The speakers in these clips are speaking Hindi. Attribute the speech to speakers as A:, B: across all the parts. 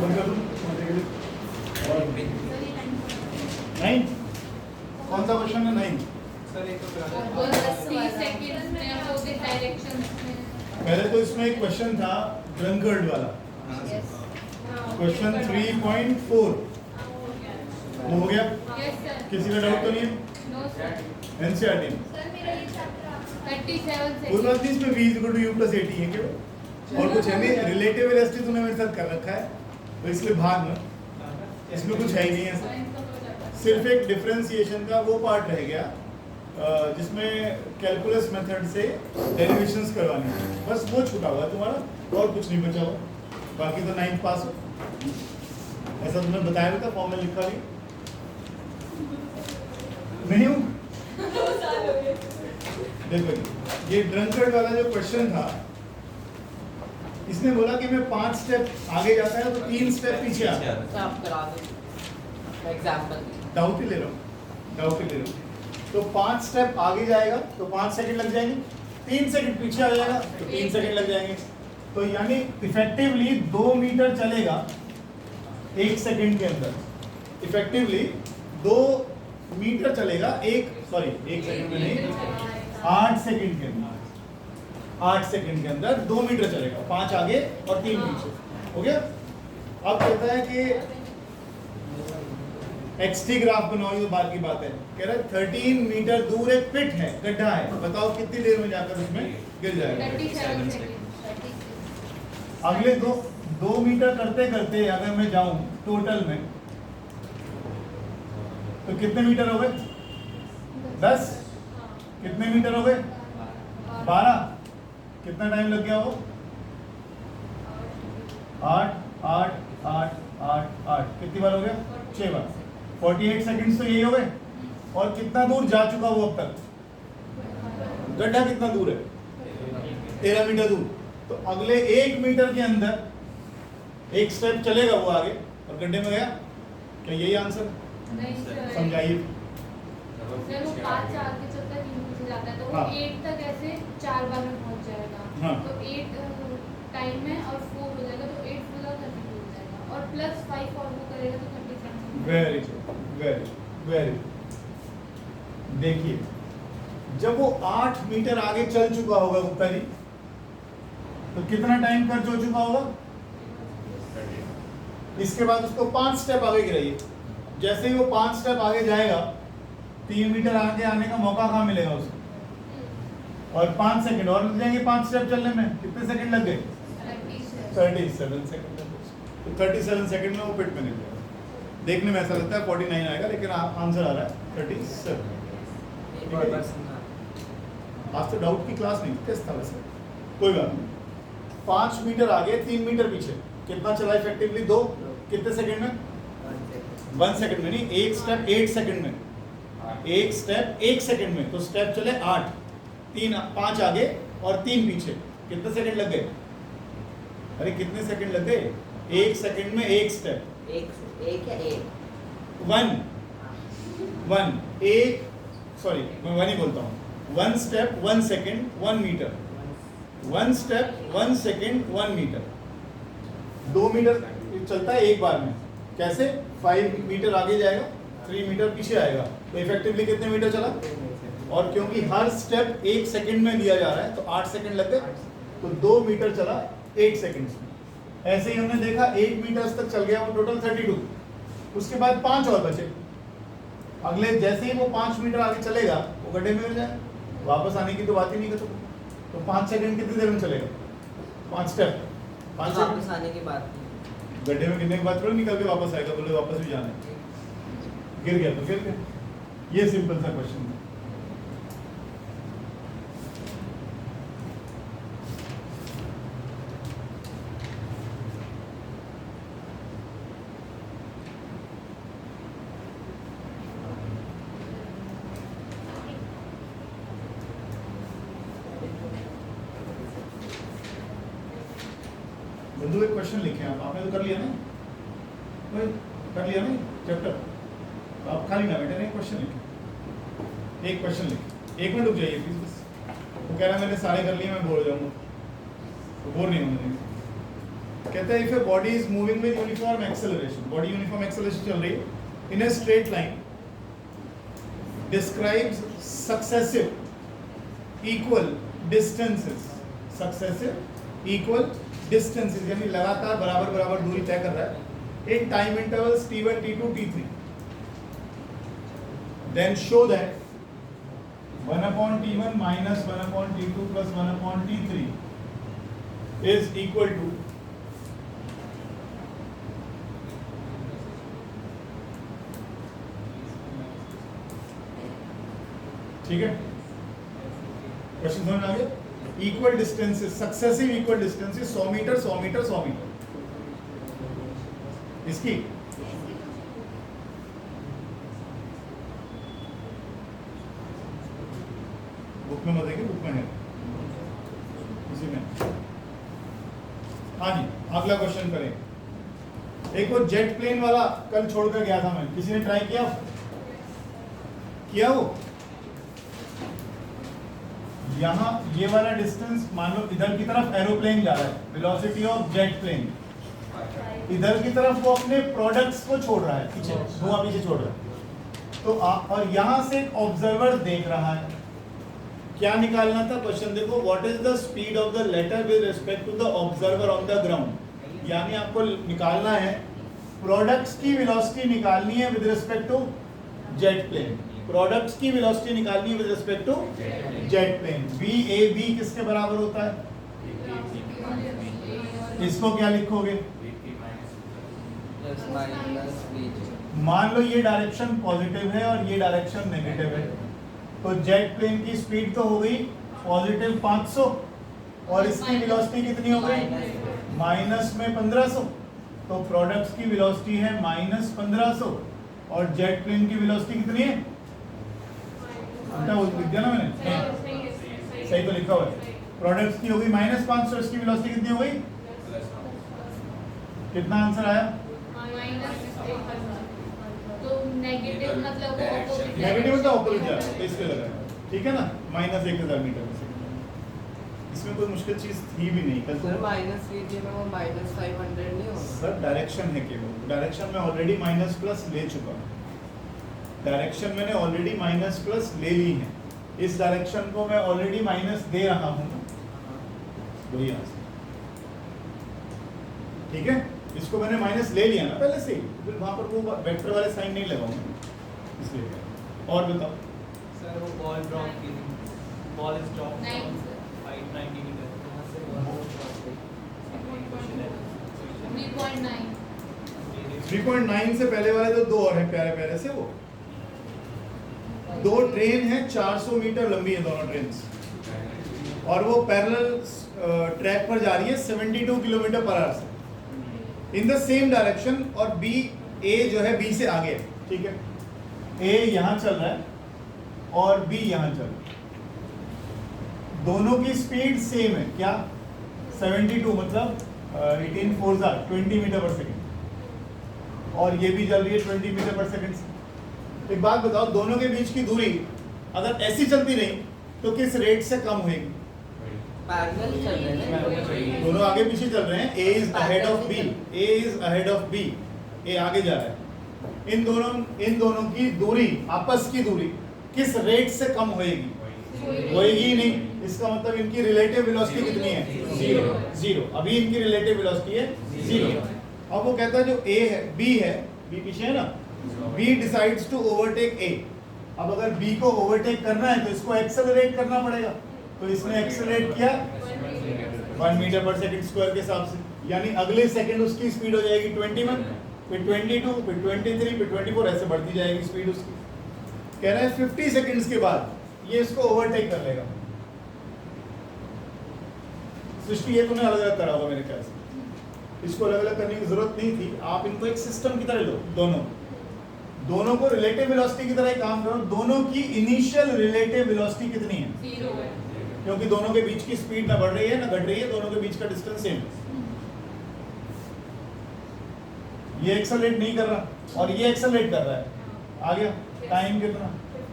A: बंद कर दूं और 9 कौन सा क्वेश्चन है 9?
B: सर एक तो
A: पहले तो इसमें एक क्वेश्चन था ड्रंकर्ड वाला, क्वेश्चन 3.4 वो हो गया। किसी का डाउट तो नहीं है? एनसीईआरटी में कोई बात नहीं, इसमें v = u + 80 है क्यों और कुछ है नहीं। रिलेटिव वेलोसिटी तूने मेरे साथ कर रखा है तो इसलिए भाग ना, इसमें कुछ है ही नहीं ऐसा। सिर्फ एक डिफरेंशिएशन का वो पार्ट रह गया जिसमें कैलकुलस मेथड से डेरिवेशंस करवानी है, बस वो छूटा हुआ है तुम्हारा और कुछ नहीं बचा हुआ, बाकी तो 9th पास हो। ऐसा तुमने बताया था, फॉर्म में लिखा नहीं हूँ। देखो ये ड्रंकर्ड वाला जो क्वेश्चन था, इसने बोला कि मैं 5 स्टेप आगे जाता है तो 3 स्टेप पीछे आता है। डाउट ही ले रहा हूँ। तो 5 स्टेप आगे जाएगा तो 5 सेकंड लग जाएंगे, 3 सेकंड पीछे आ जाएगा तो 3 सेकंड लग जाएंगे। तो यानी इफेक्टिवली 2 मीटर चलेगा 1 सेकंड के अंदर। इफेक्टिवली 2 मीटर चलेगा 1 सेकंड में नहीं, 8 सेकंड के अंदर। 8 सेकंड के अंदर 2 मीटर चलेगा, 5 आगे और 3 पीछे। हो गया। अब कहता है कि XT ग्राफ बनाओ, ये बात की बात है। कह रहा है 13 मीटर दूर एक पिट है, गड्ढा है, बताओ कितनी देर में जाकर उसमें गिर जाएगा।
C: 37 सेकंड।
A: अगले 2 मीटर करते करते अगर मैं जाऊं टोटल में तो कितने मीटर हो गए? 10। कितने मीटर हो गए? 12। कितना टाइम लग गया वो? 8 8 8 8 8 कितनी बार हो गया? 6 बार। 48 सेकंड्स तो यही हो गए। और कितना दूर जा चुका वो अब तक? गड्ढा कितना दूर है? 13 मीटर दूर। तो अगले 1 मीटर के अंदर 1 स्टेप चलेगा वो आगे और गड्ढे में गया। क्या यही आंसर? समझाइए।
C: सर वो 5 से आगे चलता है, 3 पीछे जाता है, तो वो 8 तक ऐसे 4 बार में पहुंच जाएगा। तो 8 टाइम में और 4 हो जाएगा, तो 8 फुल और 32 हो जाएगा, और प्लस 5 और वो करेगा तो 37।
A: Very good, very. देखिए जब वो 8 मीटर आगे चल चुका होगा ऊपर ही, तो कितना टाइम खर्च हो चुका होगा? इसके बाद उसको 5 स्टेप आगे गिराइए। जैसे ही वो 5 स्टेप आगे जाएगा, 3 मीटर आगे आने का मौका कहाँ मिलेगा उसे? और 5 सेकंड और लग जाएंगे 5 स्टेप चलने में। कितने सेकंड लग गए? 37 सेकंड। तो 37 सेकंड में वो पिट में निकल जाएगा। देखने में ऐसा लगता है 49 आएगा, लेकिन आंसर आ रहा है 37। आज तो डाउट की क्लास नहीं, टेस्ट था वैसे, कोई बात नहीं। 5 मीटर आगे 3 मीटर पीछे कितना चला इफेक्टिवली? 2। कितने सेकंड में? 1 सेकंड में नहीं, 1 स्टेप 8 सेकंड में। 1 स्टेप 1 सेकंड में, तो स्टेप चले 8, 5 आगे और 3 पीछे। कितने सेकंड लग गए? अरे कितने सेकंड लग गए? 1 सेकंड में 1 स्टेप। 1 ही बोलता हूँ। 1 step 1 second 1 metre. 1 step 1 second 1 metre. 2 metre चलता है एक बार में। कैसे? 5 मीटर आगे जाएगा, 3 मीटर पीछे आएगा, तो इफेक्टिवली कितने मीटर चला? और क्योंकि हर स्टेप 1 सेकंड में दिया जा रहा है, तो 8 सेकंड लग गए, तो 2 मीटर चला 8 सेकंड्स में। ऐसे ही हमने देखा 1 मीटर तक चल गया वो, टोटल 32। उसके बाद 5 और बचे। अगले जैसे ही वो 5 मीटर आगे चलेगा, वो गड्ढे में गिर जाए। वापस आने की तो बात ही नहीं करते। तो 5 सेकंड कितनी देर में चलेगा? 5 स्टेप 5 सेकंड
D: आने के बाद
A: गड्ढे में गिरने के बाद थोड़ी निकल के वापस आएगा, बोले वापस भी जाना है। गिर गया तो गिर गया। ये सिंपल सा क्वेश्चन है। बंधु एक क्वेश्चन लिखे आप, आपने तो कर लिया ना? कर लिया ना चैप्टर? तो आप खाली ना बैठे, एक क्वेश्चन लिखे। एक क्वेश्चन लिखे। 1 मिनट रुक जाइए प्लीज बस। वो कह रहा है मैंने सारे कर लिए, मैं बोर हो जाऊंगा, तो बोर नहीं होना चाहिए। कहता है if a body is moving with uniform acceleration, body uniform acceleration चल रही है in a straight line, describes successive equal distances, successive equal distances यानी लगातार बराबर बराबर दूरी तय कर रहा है in time intervals t1 t2 t3, then show that 1/t1 minus 1/t2 plus 1/t3 is equal to ठीक है, क्वेश्चन समझ में आ गया? Equal distances, successive equal distances 100 metre 100 metre 100 metre, इसकी बुक में मत देंगे, बुक में है इसी में। हाँ जी, अगला क्वेश्चन करें। एक वो जेट प्लेन वाला कल छोड़कर गया था मैं, किसी ने ट्राई किया वो? यहाँ ये वाला डिस्टेंस मान लो इधर की तरफ एरोप्लेन जा रहा है, वेलोसिटी ऑफ जेट प्लेन, इधर की तरफ वो अपने प्रोडक्ट्स को छोड़ रहा है, पीछे धुआं पीछे छोड़ रहा है, तो और यहाँ से एक ऑब्जर्वर देख रहा है। क्या निकालना था? क्वेश्चन देखो, what is the speed of the letter with respect to the observer on the ground. यानी आपको निकालना है प्रोडक्ट्स की वेलोसिटी निकालनी है with respect to jet plane, products की वेलोसिटी निकालनी है with respect to jet plane. VAB किसके बराबर होता है? इसको क्या लिखोगे? मान लो ये डायरेक्शन पॉजिटिव है और ये डायरेक्शन नेगेटिव है, तो जेट प्लेन की स्पीड तो हो गई पॉजिटिव 500 और इसकी वेलोसिटी कितनी हो गई? माइनस में 1500, तो प्रोडक्ट्स की वेलोसिटी है -1500 और जेट प्लेन की वेलोसिटी कितनी है? लिख दिया ना मैंने? सही तो लिखा हुआ है। प्रोडक्ट्स की हो गई -500, इसकी वेलोसिटी कितनी हो गई? कितना आंसर आया?
C: तो नेगेटिव मतलब वो ऑपोजिट,
A: नेगेटिव मतलब ऑपोजिट जा रहा है, तो इसलिए लगा, ठीक है ना? -1000 मीटर पर सेकंड, इसमें कोई मुश्किल चीज थी भी नहीं। कल
B: सर माइनस लीजिए ना, वो -500 नहीं होगा
A: सर, डायरेक्शन है केवल, डायरेक्शन में ऑलरेडी माइनस प्लस ले चुका हूँ, डायरेक्शन मैंने ऑलरेडी माइनस प्लस ले ली है, इस डायरेक्शन को मैं ऑलरेडी माइनस दे रहा हूँ, वही आंसर, ठीक है? इसको मैंने माइनस ले लिया ना पहले से ही, फिर वहाँ पर वो वेक्टर वाले साइन नहीं लगाऊंगा, इसलिए। और बताओ
D: सर, वो बॉल ड्रॉप की, बॉल इज ड्रॉप 590 मीटर,
A: 3.9 से पहले वाले तो दो और हैं प्यारे प्यारे से, वो दो ट्रेन है 400 मीटर लंबी है दोनों ट्रेन, और वो पैरेलल ट्रैक पर जा रही है 72 किलोमीटर पर आवर से इन द सेम डायरेक्शन, और A जो है B से आगे है, ठीक है? A यहाँ चल रहा है और B यहाँ चल रहा है, दोनों की स्पीड सेम है, क्या? 72 मतलब 18 4 20 मीटर पर सेकेंड, और ये भी चल रही है 20 मीटर पर सेकेंड से। एक बात बताओ, दोनों के बीच की दूरी अगर ऐसी चलती रही तो किस रेट से कम होगी?
B: पैरेलल चल रहे हैं,
A: दोनों आगे पीछे चल रहे हैं, A is ahead of B, A is ahead of B, A आगे जा रहा है। इन दोनों की दूरी, आपस की दूरी किस रेट से कम होएगी? होएगी ही नहीं, इसका मतलब इनकी रिलेटिव वेलोसिटी कितनी है? जीरो। अभी इनकी रिलेटिव वेलोसिटी है 0। अब वो कहता है जो A है, B है, B पीछे है ना, B decides to overtake A। अब अगर B को ओवरटेक करना है तो इसको एक्सेलरेट करना पड़ेगा, तो इसने एक्सेलरेट किया 1 मीटर पर सेकंड स्क्वायर के हिसाब से, यानी अगले सेकंड उसकी स्पीड हो जाएगी 21, फिर 22, फिर 23, फिर 24, ऐसे बढ़ती जाएगी स्पीड उसकी। कह रहा है 50 सेकंड्स के बाद ये इसको ओवरटेक कर लेगा। सृष्टि, ये तुमने अलग अलग करा होगा मेरे ख्याल से, इसको अलग अलग करने की जरूरत नहीं थी, आप इनको एक सिस्टम की तरह लो, दोनों को रिलेटिव वेलोसिटी की तरह ही काम करो। दोनों की इनिशियल रिलेटिव वेलोसिटी कितनी है?
C: 0 है,
A: क्योंकि दोनों के बीच की स्पीड ना बढ़ रही है ना घट रही है, दोनों के बीच का डिस्टेंस सेम है। ये एक्सेलरेट नहीं कर रहा और ये एक्सेलरेट कर रहा है, आ गया। टाइम कितना?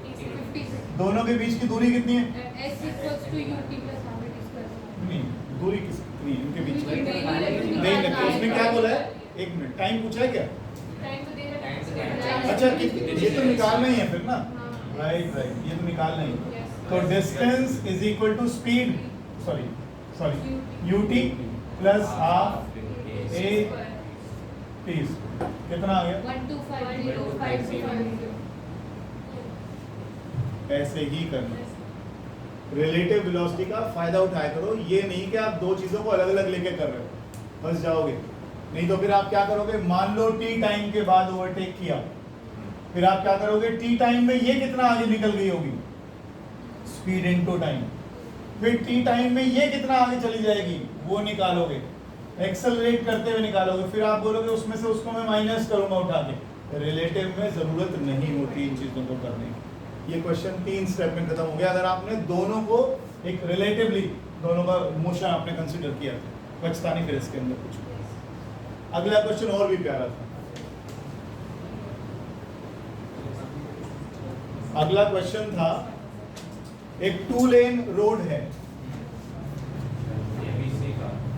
C: 50
A: दोनों के बीच की दूरी कितनी है?
C: s = ut + 100
A: नहीं, दूरी कितनी है इनके बीच में?
C: नहीं,
A: नहीं, उसने क्या बोला है? 1 मिनट, टाइम पूछा है क्या?
C: टाइम तो दे रहा
B: टाइम तो दे
C: है।
B: रहा है।
A: अच्छा ये तो निकालना ही है फिर ना।
C: हाँ।
A: राइट राइट, ये तो निकालना ही है।
C: Yes.
A: तो distance is equal to speed, sorry U T plus half A T. कितना आ गया?
C: 1250
A: ऐसे ही करना। रिलेटिव वेलोसिटी का फायदा उठाया करो, ये नहीं कि आप दो चीजों को अलग अलग लेके कर रहे हो, फंस जाओगे। नहीं तो फिर आप क्या करोगे, मान लो टी टाइम के बाद ओवरटेक किया, फिर आप क्या करोगे, टी टाइम में ये कितना आगे निकल गई होगी, स्पीड इनटू टाइम, फिर टी टाइम में ये कितना आगे चली जाएगी वो निकालोगे, एक्सेलरेट करते हुए निकालोगे, फिर आप बोलोगे उसमें से उसको मैं माइनस करूंगा उठा के। रिलेटिव में जरूरत नहीं होती इन चीजों को करने की। ये क्वेश्चन 3 स्टेप में खत्म हो गया अगर आपने दोनों को एक रिलेटिवली दोनों का मोशन आपने कंसीडर किया, बचता नहीं फिर इसके अंदर कुछ। अगला क्वेश्चन और भी प्यारा था। अगला क्वेश्चन था, एक 2 लेन रोड है,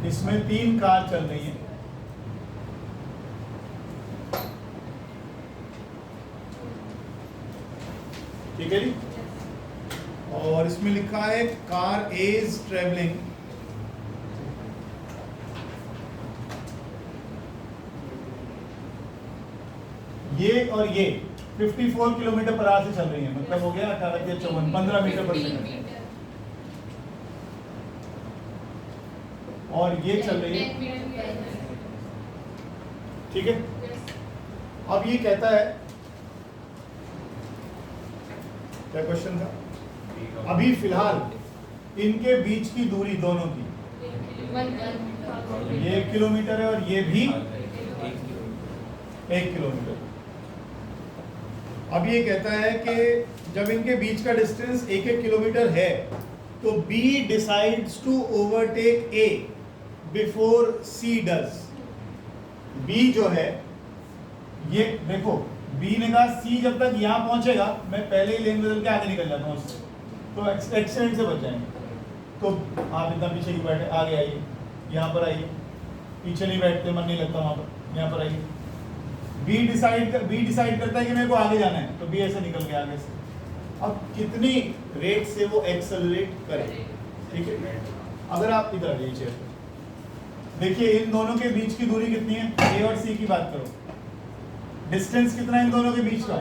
A: इसमें 3 कार चल रही हैं, ठीक है जी। और इसमें लिखा है कार ए इज ट्रेवलिंग ये और ये 54 किलोमीटर पर आवर से चल रही है, मतलब हो गया 18 के 54 15 मीटर पर सेकंड, और ये चल रही है, ठीक है। अब ये कहता है, क्या क्वेश्चन था, अभी फिलहाल इनके बीच की दूरी दोनों की, ये 1 किलोमीटर है और ये भी 1 किलोमीटर। अब ये कहता है कि जब इनके बीच का डिस्टेंस 1-1 किलोमीटर है तो B decides to overtake A before C does। B जो है, ये देखो B ने कहा C जब तक यहाँ पहुंचेगा मैं पहले ही लेन बदल के आगे निकल जाता हूँ उससे, तो एक्सीडेंट से बच जाएंगे। तो आप इतना पीछे क्यों बैठे, आगे आइए, यहाँ पर आइए, पीछे नहीं बैठते, मन नहीं लगता वहाँ पर, यहाँ पर आइए। बी डिसाइड करता है कि मेरे को आगे जाना है, तो बी ऐसे निकल गया आगे से। अब कितनी रेट से वो एक्सेलरेट करे, ठीक है। अगर आप इधर आ जाइए चेयर पर, देखिए इन दोनों के बीच की दूरी कितनी है, ए और सी की बात करो, डिस्टेंस कितना है इन दोनों के बीच का।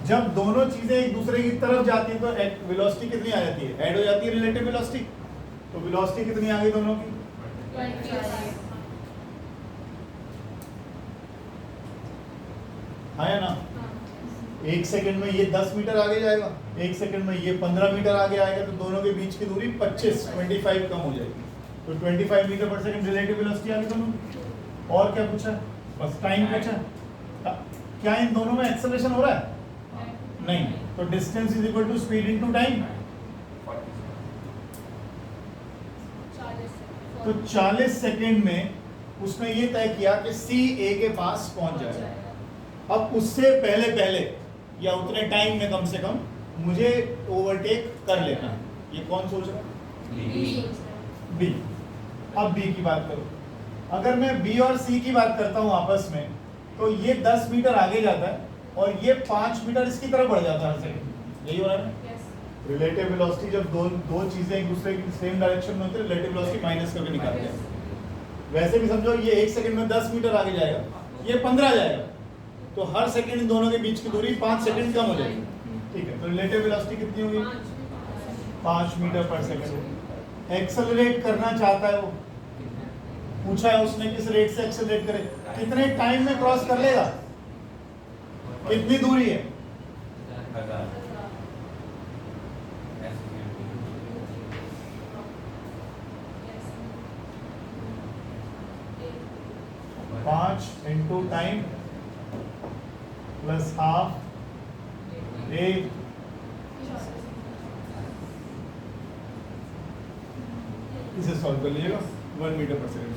A: जब दोनों चीजें एक दूसरे की तरफ जाती हैं तो वेलोसिटी कितनी आ जाती है, ऐड हो जाती है रिलेटिव वेलोसिटी। तो वेलोसिटी कितनी आ गई दोनों की, 20 है ना। 1 सेकंड में ये 10 मीटर आगे जाएगा, 1 सेकंड में ये 15 मीटर आगे आएगा, तो दोनों के बीच की दूरी 25 कम हो जाएगी। तो 25 मीटर पर सेकंड रिलेटिव वेलोसिटी आ गई दोनों की। और क्या पूछा, बस टाइम पूछा। क्या इन दोनों में एक्सेलरेशन हो रहा है, नहीं, तो distance is equal to speed into time. तो 40 सेकंड में उसने ये तय किया कि सी ए के पास पहुंच जाएगा। अब उससे पहले या उतने टाइम में कम से कम मुझे ओवरटेक कर लेना है। ये कौन सोच रहा है, बी। अब बी की बात करो, अगर मैं बी और सी की बात करता हूं आपस में, तो ये 10 मीटर आगे जाता है और ये 5 मीटर इसकी तरफ बढ़ जाता है हर सेकंड, यही हो रहा है। रिलेटिव वेलोसिटी जब दो चीजें एक दूसरे की सेम डायरेक्शन में होती है, रिलेटिव वेलोसिटी माइनस करके निकालते हैं। वैसे भी समझो ये 1 सेकंड में 10 मीटर आगे जाएगा, ये 15 जाएगा, तो हर सेकंड इन दोनों के बीच की दूरी 5 सेकंड कम हो जाएगी, ठीक है। तो रिलेटिव वेलोसिटी कितनी होगी, 5 मीटर पर सेकंड। एक्सेलरेट करना चाहता है वो, पूछा है उसने किस रेट से एक्सेलरेट करे, कितने टाइम में क्रॉस कर लेगा, कितनी दूरी है, 5 इंटू टाइम प्लस हाफ ए, इसे सॉल्व कर लीजिएगा 1 मीटर पर सेकंड,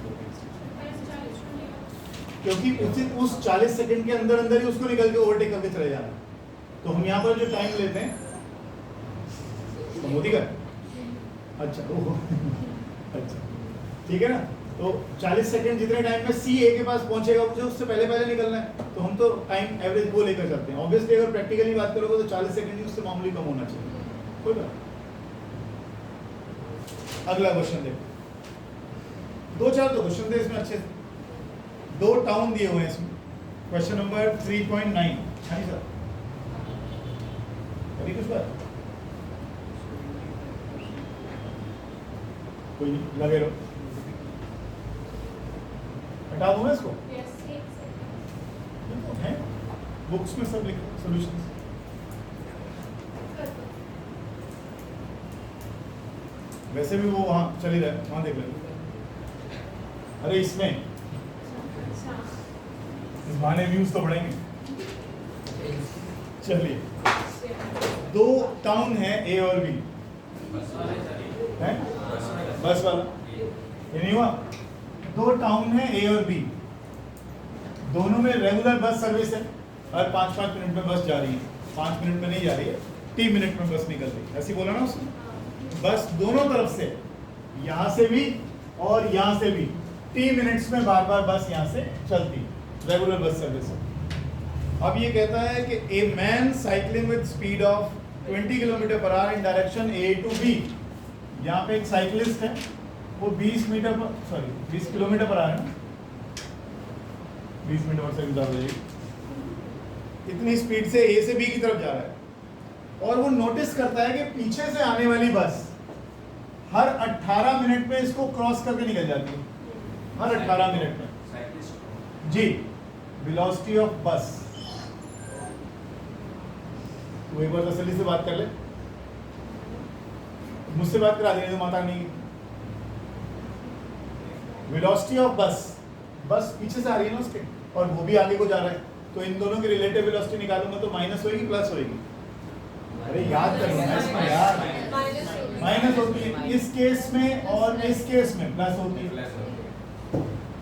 A: क्योंकि उस 40 सेकंड के अंदर ही उसको निकल के ओवरटेक करके चले जाना। तो हम यहाँ पर जो टाइम लेते हैं मोदी का, अच्छा ओह अच्छा ठीक है ना। तो 40 सेकंड जितने टाइम में सी ए के पास पहुंचेगा मुझे उससे पहले पहले निकलना है, तो हम तो टाइम एवरेज वो लेकर चलते हैं। ऑब्वियसली अगर प्रैक्टिकली बात करोगे तो 40 सेकंड ही उससे मामूली कम होना चाहिए। कोई बात। अगला क्वेश्चन देखो, 2-4 तो क्वेश्चन थे इसमें अच्छे, 2 टाउन दिए हुए हैं इसमें। क्वेश्चन नंबर 3.9 हाँ जी सर, अभी कुछ बात कोई नहीं, लगे रहो। हटा दूँ मैं इसको,
C: यस, एक सेकंड
A: है बुक्स में सब लिखो सॉल्यूशंस।
C: कर दो।
A: वैसे भी वो वहाँ चल ही रहा है, वहाँ देख लेंगे। अरे इसमें
C: अच्छा
A: इस बहाने व्यूज तो बढ़ेंगे। चलिए, 2 टाउन है ए और बी है, बस वाला ये नहीं हुआ। 2 टाउन है ए और बी, दोनों में रेगुलर बस सर्विस है, हर 5-5 मिनट में बस जा रही है। 5 मिनट में नहीं जा रही है, 3 मिनट में बस निकल रही है, ऐसे बोला ना उसने। बस दोनों तरफ से, यहाँ से भी और यहाँ से भी 3 मिनट्स में बार बार बस यहाँ से चलती, रेगुलर बस सर्विस है। अब ये कहता है कि a man cycling with speed of 20 kilometer per hour in direction A to B. यहाँ पे एक साइकिलिस्ट है, वो 20 किलोमीटर पर आवर है ना, 20 मीटर पर सेकंड ज़्यादा जाएगी, इतनी स्पीड से ए से बी की तरफ जा रहा है। और वो नोटिस करता है कि पीछे से आने वाली बस हर 18 मिनट में इसको क्रॉस करके निकल जाती है, हर 18 मिनट में जी। वेलोसिटी ऑफ बस, तो एक बार तसल्ली से बात कर ले, मुझसे बात करा देंगे तो माता नहीं। वेलोसिटी ऑफ बस, बस पीछे से आ रही है ना उसके, और वो भी आगे को जा रहा है, तो इन दोनों की रिलेटिव वेलोसिटी निकालूंगा तो माइनस होगी प्लस होगी। अरे याद करना है इसमें यार, माइनस होती है इस केस में और इस केस में प्लस होती है।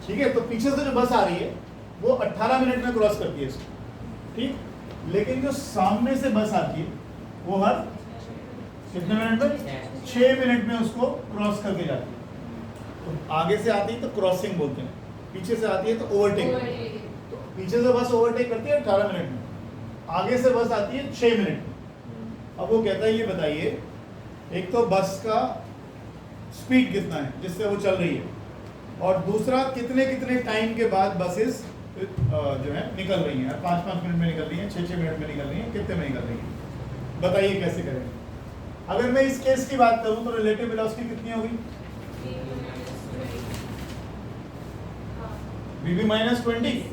A: ठीक है, तो पीछे से जो बस आ रही है वो 18 मिनट में क्रॉस करती है इसको, ठीक। लेकिन जो सामने से बस आती है वो हर कितने मिनट में, 6 मिनट में उसको क्रॉस करके जाती है। तो आगे से आती है तो क्रॉसिंग बोलते हैं, पीछे से आती है तो ओवरटेक। तो पीछे से बस ओवरटेक करती है 18 मिनट में, आगे से बस आती है 6 मिनट में। अब वो कहता है ये बताइए, एक तो बस का स्पीड कितना है जिससे वो चल रही है, और दूसरा कितने कितने टाइम के बाद बसेस जो है निकल रही हैं, 5-5 मिनट में निकल रही हैं, 6-6 मिनट में निकल रही हैं, कितने में निकल रही हैं, बताइए कैसे करें। अगर मैं इस केस की बात करूं तो रिलेटिव वेलोसिटी कितनी होगी, वीवी माइनस 20।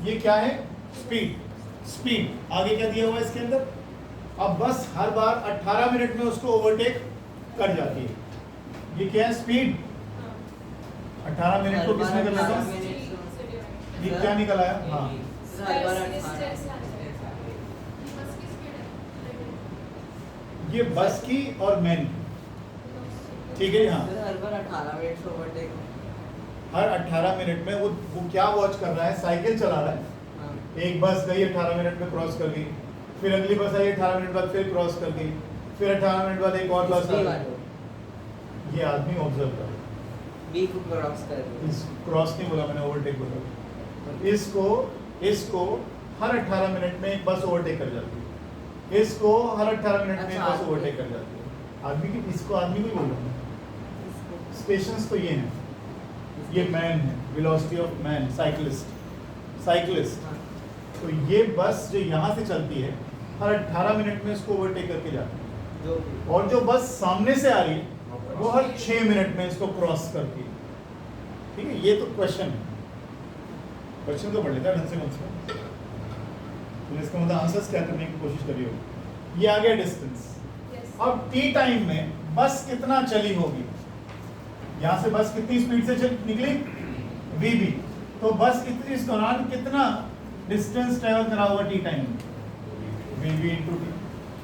A: ये क्या है, स्पीड। आगे क्या दिया हुआ है इसके अंदर, अब बस हर बार 18 मिनट में उसको ओवरटेक कर जाती है। ये क्या है, स्पीड। 18 मिनट को किसने करना था, ये क्या निकल आया, हाँ ये बस की और मैन, ठीक है। हाँ
B: हर बार 18 मिनट से ओवरटेक,
A: हर 18 मिनट में वो क्या वॉच कर रहा है, साइकिल चला रहा है। एक बस गई 18 मिनट में क्रॉस कर गई, फिर अगली बस आई 18 मिनट बाद फिर क्रॉस कर गई, फिर 18 मिनट बाद एक और बस आ गई। ये आदमी ऑब्जर्व कर रहा है,
B: बी को क्रॉस कर रही है।
A: इस क्रॉस नहीं बोला मैंने, ओवरटेक बोला। इसको हर 18 मिनट में एक बस ओवरटेक कर जाती है, इसको हर 18 मिनट में एक बस ओवरटेक कर जाती है। आदमी की, इसको आदमी को ही बोल रहा हूँ। स्टेशंस तो ये हैं, ये मैन है, वेलोसिटी ऑफ मैन, साइकिलिस्ट। तो ये बस जो यहाँ से चलती है हर 18 मिनट में इसको ओवरटेक करके जाती है, और जो बस सामने से आ रही है वो हर 6 मिनट में इसको क्रॉस करती है। ठीक है, ये तो क्वेश्चन है, क्वेश्चन तो पढ़ लेता है ढंग से मुझसे, तो इसका मतलब आंसर्स क्या करने की कोशिश करी होगी। ये आ गया डिस्टेंस। अब टी टाइम में बस कितना चली होगी, यहाँ से बस कितनी स्पीड से निकली, वीबी, तो बस इस दौरान कितना डिस्टेंस ट्रेवल करा हुआ टी टाइम में, वीबी इंटू टी।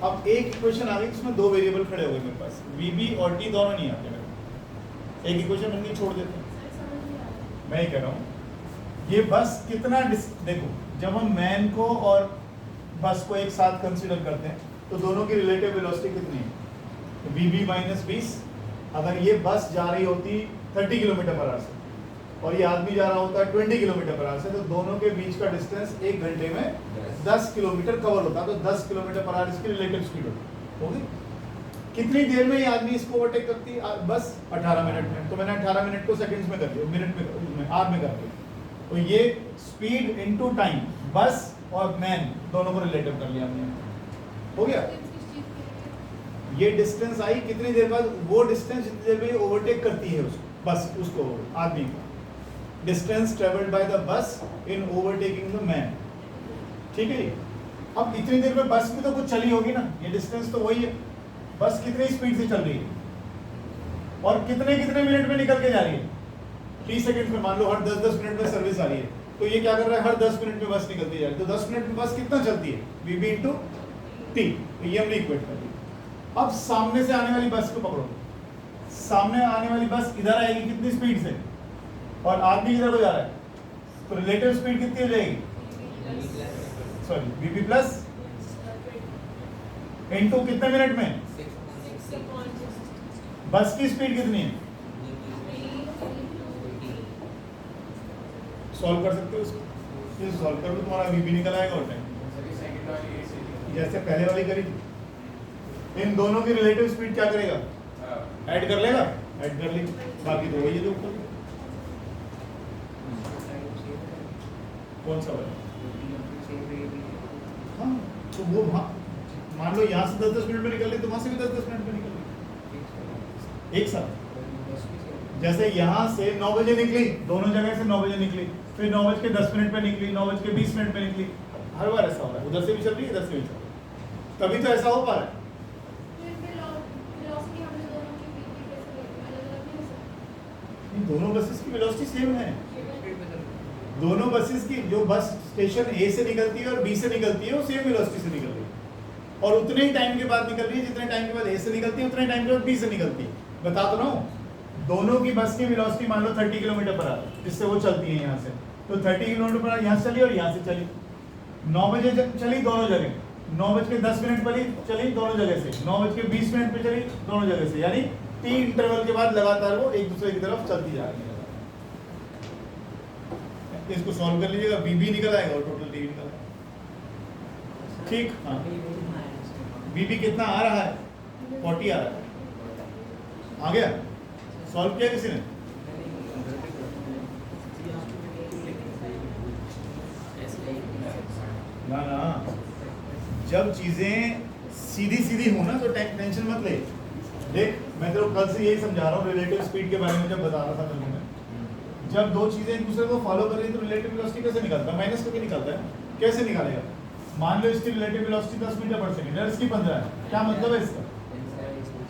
A: अब एक इक्वेशन आ गई जिसमें 2 वेरिएबल खड़े हो गए मेरे पास, वीबी और टी दोनों नहीं आते मेरे, एक इक्वेशन बन गई, छोड़ देते हैं। मैं ही कह रहा हूँ ये बस कितना देखो, जब हम मैन को और बस को एक साथ कंसीडर करते हैं तो दोनों की रिलेटिव वेलोसिटी कितनी है, तो वीबी माइनस 20। अगर ये बस जा रही होती 30 किलोमीटर पर आवर से और ये आदमी जा रहा होता है 20 किलोमीटर पर आवर से, तो दोनों के बीच का डिस्टेंस 1 घंटे में 10 किलोमीटर कवर होता है, तो 10 किलोमीटर पर आवर इसकी रिलेटिव स्पीड होगी। कितनी देर में ये आदमी इसको ओवरटेक करती है? बस 18 मिनट में। तो मैंने 18 मिनट को सेकंड्स में कर दिया, मिनट में आवर में कर दिया। तो ये स्पीड इनटू टाइम, बस और मैन दोनों को रिलेटिव कर लिया हमने, हो गया। ये डिस्टेंस आई कितनी देर बाद? वो डिस्टेंस जितनी देर में ओवरटेक करती है उसको, बस उसको आदमी को। Distance travelled by the bus in overtaking the man, ठीक है। अब इतनी देर में बस भी तो कुछ चली होगी ना, ये डिस्टेंस तो वही है। बस कितनी स्पीड से चल रही है और कितने कितने मिनट में निकल के जा रही है? 30 सेकंड में। मान लो हर 10-10 मिनट में सर्विस आ रही है, तो ये क्या कर रहा है? हर 10 मिनट में बस निकलती जा रही है। तो 10 मिनट में बस कितना चलती है? VB into T। तो ये हमने इक्वेट कर दिया। अब सामने से आने वाली बस को पकड़ो। सामने आने वाली बस इधर आएगी कितनी स्पीड से, और आदमी किधर को जा रहा है, तो रिलेटिव स्पीड कितनी हो जाएगी? सॉरी, VB प्लस इंटू कितने मिनट में? बस की स्पीड कितनी है? सॉल्व कर सकते हो इसको? ये सॉल्व कर लो, तुम्हारा VB निकल आएगा और टाइम जैसे पहले वाली करी। इन दोनों की रिलेटिव स्पीड क्या करेगा? ऐड कर लेगा, ऐड कर ली, बाकी तो वही है जो ऊपर। कौन सा वाला? हाँ, तो वो मान लो यहाँ से 10-10 मिनट में निकल रही, तो वहां से भी 10-10 मिनट में निकल रही एक साथ। जैसे यहाँ से 9 बजे निकली, दोनों जगह से 9 बजे निकली, फिर 9:10 पे निकली, 9:20 पे निकली। हर बार ऐसा हो रहा है, उधर से भी चल रही है, इधर से भी चल रही है, तभी तो ऐसा हो पा रहा है। दोनों बसेस की वेलोसिटी सेम है। दोनों बसेस की जो बस स्टेशन A से निकलती है और B से निकलती है, वो सेम वेलोसिटी से निकल रही है और उतने ही टाइम के बाद निकल रही है जितने टाइम के बाद A से निकलती है, उतने टाइम के बाद B से निकलती है। बता तो रहा हूँ, दोनों की बस की वेलोसिटी मान लो 30 किलोमीटर पर आवर, जिससे वो चलती है यहाँ से, तो 30 किलोमीटर पर आवर यहाँ से चली और यहाँ से चली। 9 बजे चली दोनों जगह, 9:10 पर चली दोनों जगह से, 9:20 पे चली दोनों जगह से, यानी 3 इंटरवल के बाद लगातार वो एक दूसरे की तरफ चलती जा रही है। इसको सॉल्व कर लीजिएगा, VB निकल आएगा और टोटल T निकल आएगा। ठीक, हाँ। VB कितना आ रहा है? 40 आ रहा है। आ गया? सॉल्व किया किसी ने? ना ना, जब चीजें सीधी सीधी हो ना तो टेंशन मत ले। देख, मैं तेरे को कल से यही समझा रहा हूँ, रिलेटिव स्पीड के बारे में जब बता रहा था मैं, जब दो चीजें एक दूसरे को फॉलो कर रही है तो रिलेटिव वेलोसिटी कैसे निकलता है? माइनस करके निकलता है। कैसे निकालेगा? मान लो इसकी रिलेटिव वेलोसिटी 10 मीटर पर सेकंड है, इसकी 15 है, क्या मतलब है इसका?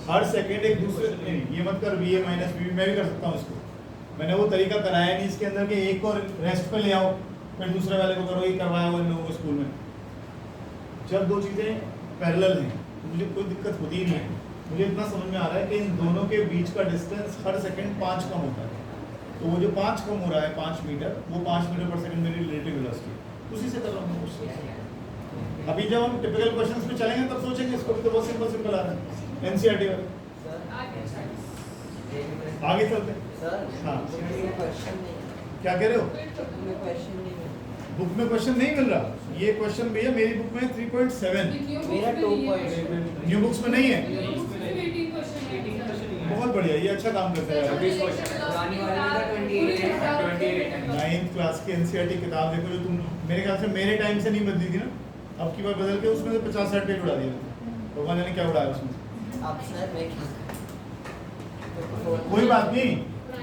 A: हर सेकंड एक दूसरे, नहीं ये मत कर, VA माइनस VB, मैं भी कर सकता हूँ इसको। मैंने वो तरीका कराया नहीं इसके अंदर कि एक को रेस्ट पे ले आओ फिर दूसरे वाले को करो, ये करवाया हुआ इन लोगों को स्कूल में। जब दो चीज़ें पैरेलल हैं तो मुझे कोई दिक्कत होती ही नहीं है। मुझे इतना समझ में आ रहा है कि इन दोनों के बीच का डिस्टेंस हर सेकंड 5 कम होता है, तो वो जो 5 कम हो रहा है 5 मीटर, वो 5 मीटर पर सेकंड मेरी रिलेटिव वेलोसिटी, उसी से कर रहा हूँ क्वेश्चन। अभी जब हम टिपिकल क्वेश्चंस में चलेंगे तब सोचेंगे, इसको भी तो बहुत सिंपल आ रहा है NCERT वाले। आगे चलते हैं। हाँ, क्या कह रहे हो? बुक में क्वेश्चन नहीं मिल रहा। ये क्वेश्चन भैया मेरी बुक में 3.7,
B: मेरा 2.7
A: न्यू बुक्स में नहीं है।
C: 18 क्वेश्चन
A: बहुत बढ़िया, ये अच्छा काम करता है। 9th क्लास की NCERT किताब देखो, जो तुम मेरे ख्याल से मेरे टाइम से नहीं बदली थी ना, अब की बार बदल के उसमें से 50-60 पेज उड़ा दिया। भगवान ने क्या उड़ाया उसमें?
B: अब सर मैं
A: कोई बात नहीं,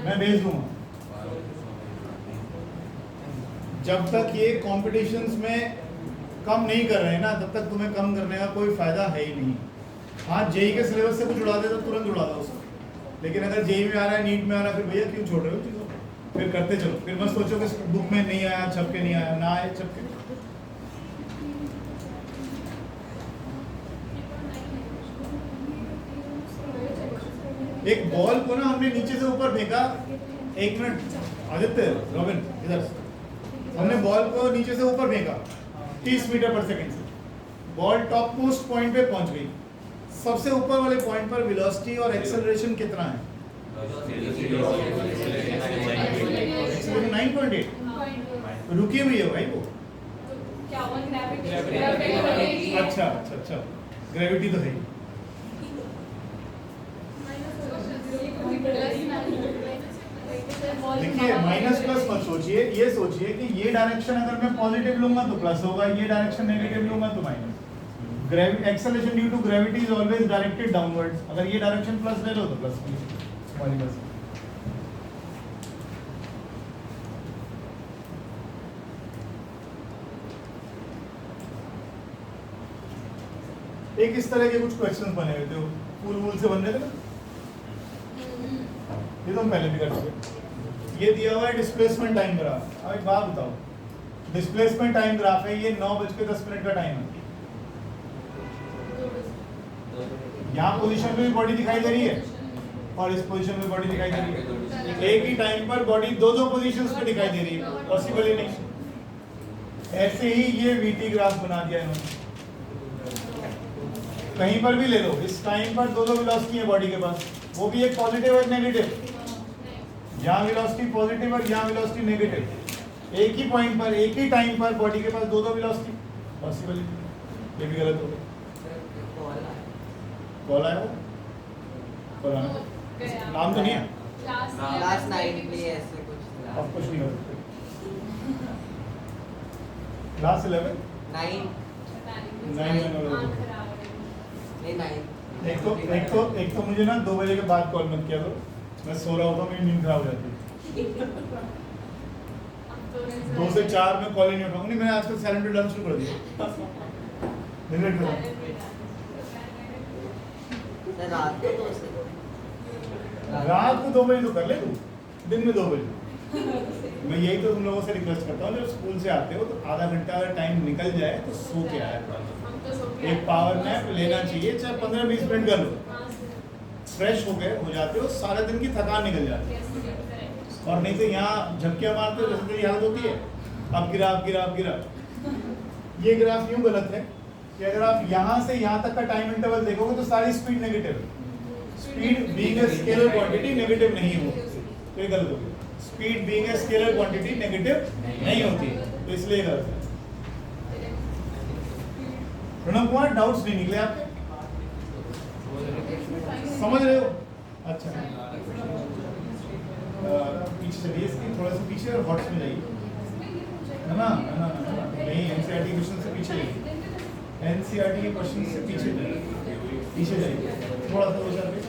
A: मैं भेज दूंगा। जब तक ये कॉम्पिटिशन्स में कम नहीं कर रहे हैं ना, तब तक तुम्हें कम करने का कोई फायदा है ही नहीं। हाँ, जेई के सिलेबस से कुछ उड़ा दे तो तुरंत उड़ा दो उसको, लेकिन अगर जेई में आ रहा है, नीट में आ रहा है, फिर भैया क्यों छोड़ रहे हो चीज़ों, फिर करते चलो। फिर मत सोचो कि बुक में नहीं आया, छप के नहीं आया, ना आए छप के। एक बॉल को ना हमने नीचे से ऊपर फेंका, 1 मिनट आदित्य, रॉबिन इधर, हमने बॉल को नीचे से ऊपर फेंका 30 मीटर पर सेकंड से, बॉल टॉप मोस्ट पॉइंट पे पहुंच गई। सबसे ऊपर वाले पॉइंट पर वेलोसिटी और एक्सेलरेशन कितना है? एक्सेलरेशन 9.8 रुकी हुई है भाई वो।
C: क्या हुआ ग्रेविटी
A: अच्छा ग्रेविटी तो है ही। देखिए माइनस प्लस मत सोचिए, ये सोचिए कि ये डायरेक्शन अगर मैं पॉजिटिव लूंगा तो प्लस होगा, ये डायरेक्शन नेगेटिव लूंगा तो minus. Gravity acceleration due to gravity is always directed downwards. अगर ये डायरेक्शन प्लस ले लो तो प्लस हमारी बस। एक इस तरह के कुछ क्वेश्चंस बने हुए थे, फूल वूल से बन रहे थे ना, ये तो हम पहले भी कर चुके। ये दिया हुआ है डिस्प्लेसमेंट टाइम ग्राफ। अब एक बात बताओ, डिस्प्लेसमेंट टाइम ग्राफ है, ये 9:10 का टाइम है। यहाँ पोजीशन में भी बॉडी दिखाई दे रही है और इस पोजीशन में बॉडी दिखाई दे रही है। एक ही टाइम पर बॉडी दो पोजीशंस पे दिखाई दे रही है, पॉसिबल ही नहीं। ऐसे ही ये वीटी ग्राफ बना दिया इन्होंने। कहीं पर भी ले लो, इस टाइम पर दो वेलोसिटी है बॉडी के पास, वो भी एक पॉजिटिव और नेगेटिव। यहाँ वेलोसिटी पॉजिटिव और यहाँ वेलोसिटी नेगेटिव। एक ही पॉइंट पर एक ही टाइम पर बॉडी के पास दो वेलोसिटी, पॉसिबल। ये भी गलत हो गया। कॉल आया वो, कॉल आया, नाम तो नहीं है।
B: लास्ट नाइट भी ऐसे कुछ
A: अब कुछ नहीं कर सकते। क्लास 11
B: 9
A: एक तो मुझे ना 2 बजे के बाद कॉल मत किया करो, मैं सो रहा होता हूँ, मेरी नींद खराब हो जाती है। 2 से 4 में कॉल ही नहीं उठाऊंगा। नहीं, मैंने आजकल साइलेंट डालना शुरू कर दिया। डिलीट करो। रात को 2 बजे तो कर ले तू, दिन में 2 बजे। मैं यही तो तुम लोगों से रिक्वेस्ट करता हूँ, जब स्कूल से आते हो तो आधा घंटा अगर टाइम निकल जाए तो सो के आया। एक पावर नैप लेना चाहिए, चाहे 15-20 मिनट कर लो, फ्रेश हो गए हो जाते हो, सारे दिन की थकान निकल जाती है। और नहीं तो यहाँ झपकियाँ मारते हो जैसे तेरी हालत होती है, अब गिरा अब गिरा अब गिरा। ये ग्राफ यूँ गलत है कि अगर आप यहाँ से यहाँ तक का टाइम इंटरवल देखोगे तो सारी स्पीड नेगेटिव है। Speed being a scalar quantity negative नहीं होती, तो ये गलत हो गया। Speed being a scalar quantity negative नहीं होती, तो इसलिए गलत है। प्रणव कुमार, डाउट्स नहीं निकले आपके? समझ रहे हो? अच्छा, पीछे चलिए, इसके थोड़ा सा पीछे और हॉट्स में जाइए, है ना? नहीं, एनसीईआरटी क्वेश्चन से पीछे जाइए, एनसीईआरटी के क्वेश्चन से पीछे जाइए, थोड़ा सा 2-4 पेज।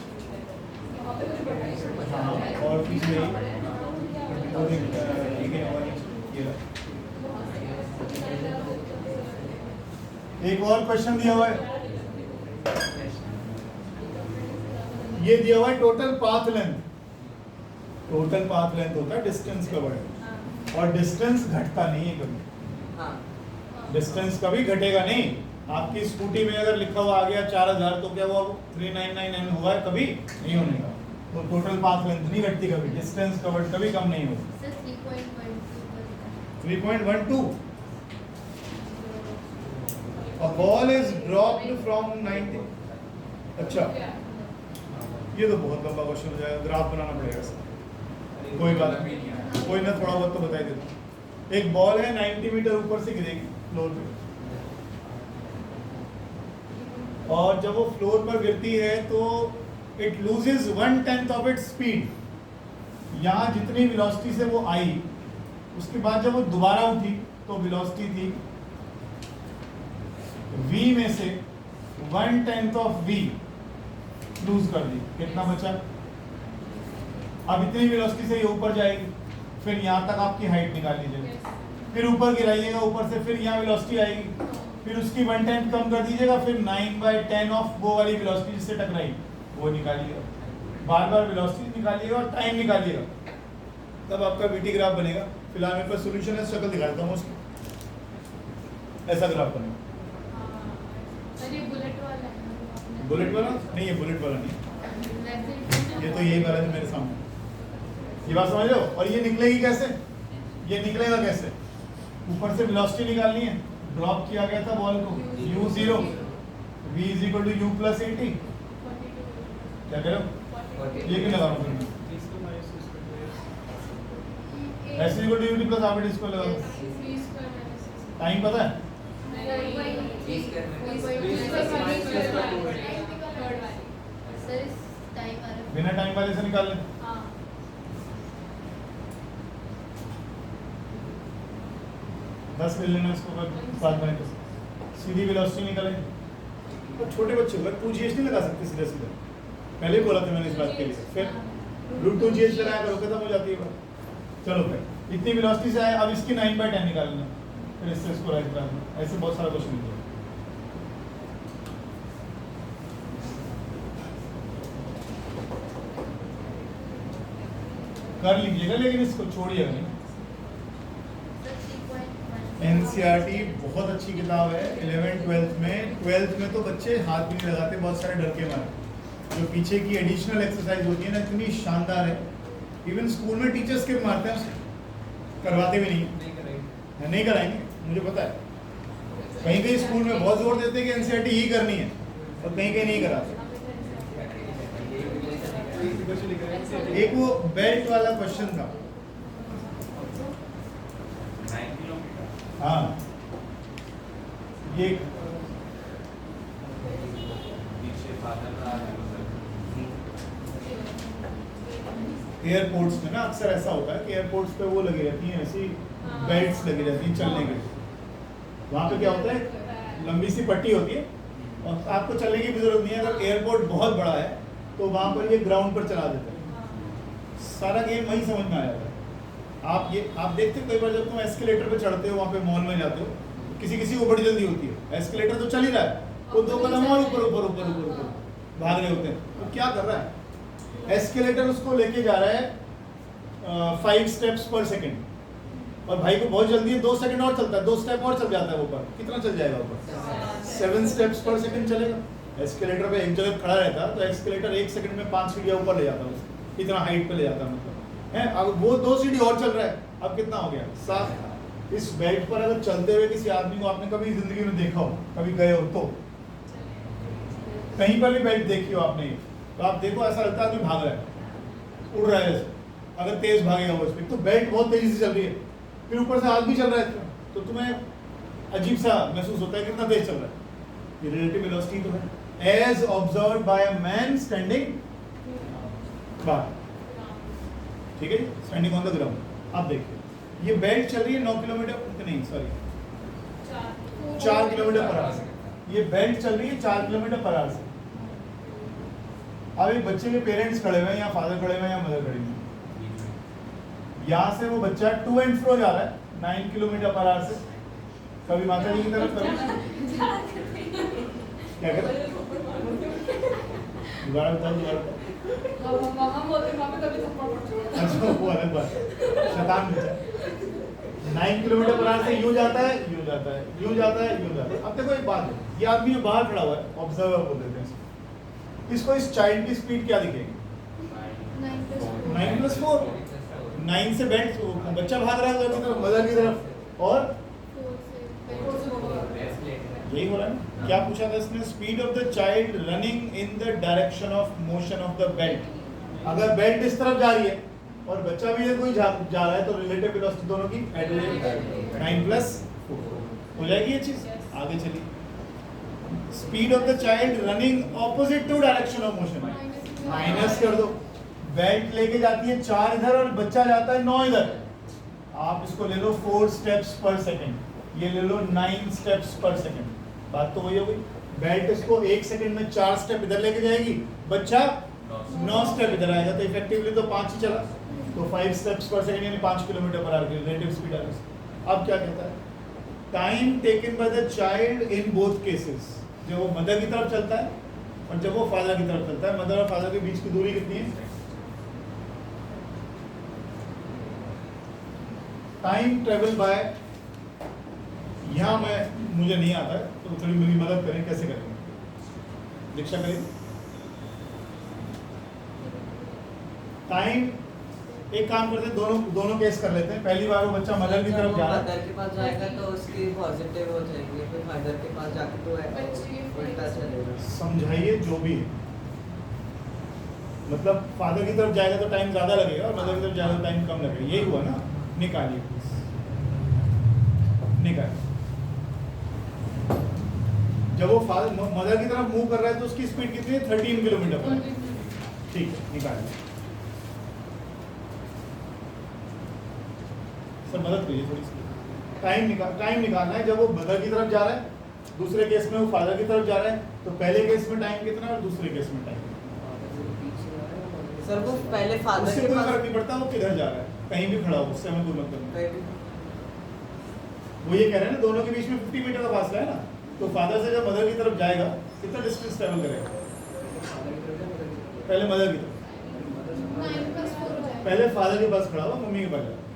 A: हाँ, और पीछे जाइए, ठीक है। और ये एक और क्वेश्चन दिया हुआ है, ये दिया हुआ है total path length. Total path length होता है डिस्टेंस कवर्ड, और डिस्टेंस घटता नहीं है कभी। डिस्टेंस कभी घटेगा नहीं। आपकी स्कूटी में अगर लिखा हुआ आ गया 4000 तो क्या वो 3999 हुआ है? कभी नहीं होने का। तो टोटल पाथ लेंथ नहीं घटती कभी, डिस्टेंस कवर्ड कभी कम नहीं होती। 3.12। A ball is dropped from 90। अच्छा, ये तो बहुत लंबा क्वेश्चन हो जाएगा, ग्राफ बनाना पड़ेगा इसका। कोई बात नहीं, कोई ना, थोड़ा बहुत तो बता ही देता। एक बॉल है 90 मीटर ऊपर से गिरेगी फ्लोर पे, और जब वो फ्लोर पर गिरती है तो it loses 1/10 of its speed. यहाँ जितनी वेलोसिटी से वो आई, उसके बाद जब वो दोबारा उठी तो वेलोसिटी थी v में से 1/10 ऑफ v लूज कर दी। कितना बचा? अब इतनी वेलोसिटी से ये ऊपर जाएगी, फिर यहाँ तक आपकी हाइट निकाल लीजिएगा, फिर ऊपर गिराइएगा, ऊपर से फिर यहाँ वेलोसिटी आएगी, फिर उसकी 1/10 कम कर दीजिएगा, फिर 9/10 ऑफ वो वाली वेलोसिटी जिससे टकराई वो निकालिएगा। बार बार वेलोसिटी निकालिएगा और टाइम निकालिएगा, तब आपका वीटी ग्राफ बनेगा। फिलहाल मेरे पास सोल्यूशन है, शक्ल दिखा देता हूँ उसकी। ऐसा ग्राफ बनेगा। बुलेट वाला नहीं, ये बुलेट वाला नहीं, ये तो यही वाला है मेरे सामने। ये बात समझ रहे हो? और ये निकलेगी कैसे? ये निकलेगा कैसे? ऊपर से वेलोसिटी निकालनी है, ड्रॉप किया गया था बॉल को u0, v = u + 80। क्या कह रहे हो? ये क्यों लगा रहा हूँ? S equal to UT plus half T square लगा। टाइम पता है? बिना टाइम वाले से निकाल लें। दस ले लेना इसको बाद में सीधी वेलोसिटी निकालेंगे। और छोटे बच्चों को 2gh नहीं लगा सकते सीधा सीधा, पहले ही बोला था मैंने इस बात के लिए। फिर √2gh लगाया करो, खत्म हो जाती है बात। चलो फिर इतनी वेलोसिटी से आए, अब इसकी 9/10 निकालना, फिर इससे इसको राइट करना। ऐसे बहुत सारा क्वेश्चन निकलेगा। कर लीजिएगा लेकिन इसको छोड़िएगा नहीं। NCERT बहुत अच्छी किताब है 11th-12th में। 12th में तो बच्चे हाथ भी नहीं लगाते, बहुत सारे डर के मारे। जो पीछे की एडिशनल एक्सरसाइज होती है ना, इतनी शानदार है। इवन स्कूल में टीचर्स के मारते हैं उसे, करवाते भी नहीं कराएंगे, मुझे पता है। कहीं कहीं स्कूल में बहुत जोर देते हैं कि NCERT ही करनी है, और कहीं कहीं नहीं कराते। एक वो बेल्ट वाला क्वेश्चन था, हाँ ये एयरपोर्ट्स में ना अक्सर ऐसा होता है कि एयरपोर्ट्स पे वो लगी रहती हैं, ऐसी बेल्ट्स लगी रहती हैं चलने के लिए। वहाँ पे क्या होता है, लंबी सी पट्टी होती है और आपको चलने की भी जरूरत नहीं है। अगर एयरपोर्ट बहुत बड़ा है तो वहाँ पर ये ग्राउंड पर चला देते हैं। सारा गेम वही समझ में आ जाता है। आप देखते हो कई बार जब तुम एस्केलेटर पे चढ़ते हो, वहाँ पे मॉल में जाते हो, किसी को बड़ी जल्दी होती है, एस्केलेटर तो चल ही रहा है, वो 2 कदम और ऊपर भाग रहे होते हैं। तो क्या कर रहा है, एस्केलेटर उसको लेके जा रहा है 5 स्टेप्स पर सेकेंड, और भाई को बहुत जल्दी है, 2 सेकंड और चलता है, 2 स्टेप और चल जाता है ऊपर। कितना चल जाएगा ऊपर? 7 स्टेप्स पर सेकंड चलेगा। एस्केलेटर पे एक जगह खड़ा रहता तो एस्केलेटर 1 सेकंड में 5 सीढ़ियां ऊपर ले जाता है, उसको इतना हाइट पे ले जाता है, मतलब है। अब वो 2 सीढ़ी और चल रहा है, अब कितना हो गया? 7। इस बेल्ट पर अगर चलते हुए किसी आदमी को आपने कभी जिंदगी में देखा हो, कभी गए हो तो, कहीं पर भी बेल्ट देखी हो आपने, तो आप देखो ऐसा लगता है आदमी भाग रहा है, उड़ रहा है। अगर तेज भागेगा वो स्पीड, तो बेल्ट बहुत तेजी से चल रही है, फिर ऊपर से हाथ भी चल रहा है, तो तुम्हें अजीब सा महसूस होता है कितना तेज चल रहा है। ये रिलेटिव वेलोसिटी तो है, as observed by a man standing by, ठीक है, स्टैंडिंग ऑन द ग्राउंड। अब देखिए ये बेल्ट चल रही है 9 किलोमीटर नहीं सॉरी 4 किलोमीटर पर आवर से। ये बेल्ट चल रही है 4 किलोमीटर पर आवर से। अब एक बच्चे के पेरेंट्स खड़े हुए हैं, या फादर खड़े हुए हैं, या मदर खड़ी हुई है। यहाँ से वो बच्चा टू एंड फ्रो जा रहा है 9 किलोमीटर पर आवर से, कभी माता जी की तरफ, कभी क्या कर रहे? दोबारा बताओ। अच्छा वो अलग बात, शैतान बच्चा 9 किलोमीटर पर आवर से यूं जाता है, यूं जाता है, यूं जाता है, यूं जाता है। अब देखो एक बात है, ये आदमी बाहर खड़ा हुआ है, ऑब्जर्वर बोल देते हैं इसको। इस चाइल्ड की स्पीड क्या दिखेगी? 9+4। 9 से बेल्ट, बच्चा भाग रहा है मदर की तरफ, और यही हो रहा है ना। क्या पूछा था इसने? Speed of the child running in the direction of motion of the belt. अगर बेल्ट इस तरफ जा रही है और बच्चा भी इधर कोई जा रहा है, तो रिलेटिव वेलोसिटी दोनों की 9+4 हो जाएगी ये चीज। आगे चलिए, speed of the child running opposite to direction of motion, minus कर दो। बेल्ट लेके जाती है 4 इधर और बच्चा जाता है 9 इधर। आप इसको ले लो 4 स्टेप्स पर सेकंड, ये ले लो 9 स्टेप्स पर सेकंड। बात तो वही हो गई। बेल्ट इसको 1 सेकंड में 4 स्टेप इधर लेके जाएगी, बच्चा 9 स्टेप इधर आएगा, तो इफेक्टिवली तो 5 ही चला, तो 5 स्टेप्स पर सेकंड यानी 5 किलोमीटर पर आवर की रिलेटिव स्पीड आ गई। अब क्या कहता है? Time taken by the child in both cases. जब वो मदर की तरफ चलता है और जब वो फादर की तरफ चलता है, मदर और फादर के बीच की दूरी कितनी है? टाइम ट्रेवल बाय, यहाँ मुझे नहीं आता है तो थोड़ी मेरी मदद करें, कैसे करेंगे? दीक्षा करें। टाइम एक काम करते हैं, दोनों केस कर लेते हैं। पहली बार वो बच्चा मदर की तरफ जा रहा है,
B: मदर के पास जाएगा तो उसकी पॉजिटिव हो जाएगी, फिर फादर के पास जाके तो उल्टा चलेगा।
A: समझाइए जो भी है, मतलब फादर की तरफ जाएगा तो टाइम ज्यादा लगेगा और मदर की तरफ जाएगा तो टाइम कम लगेगा, यही हुआ ना। निकालिए प्लीज, निकालिए। जब वो मदर की तरफ मूव कर रहा है तो उसकी स्पीड कितनी है? 13 किलोमीटर पर। ठीक है, निकालिए। सर मदद करिए थोड़ी सी। टाइम निकालना है। जब वो मदर की तरफ जा रहा है, दूसरे केस में वो फादर की तरफ जा रहा है, तो पहले केस में टाइम कितना है और दूसरे केस में टाइम?
B: सर वो पहले फादर
A: उससे
B: के
A: कोई
B: पास
A: फर्क नहीं पड़ता वो किधर जा रहा है, कहीं भी खड़ा हो, उससे हमें कोई मतलब नहीं।
B: पहले-
A: वो ये कह रहे हैं ना, दोनों के बीच में 50 मीटर का फासला है ना, तो फादर से जब मदर की तरफ जाएगा कितना डिस्टेंस ट्रेवल करेगा? पहले मदर की तरफ,
C: 9+4 हो जाएगा।
A: पहले फादर के पास खड़ा हुआ, मम्मी के पास जाएगा।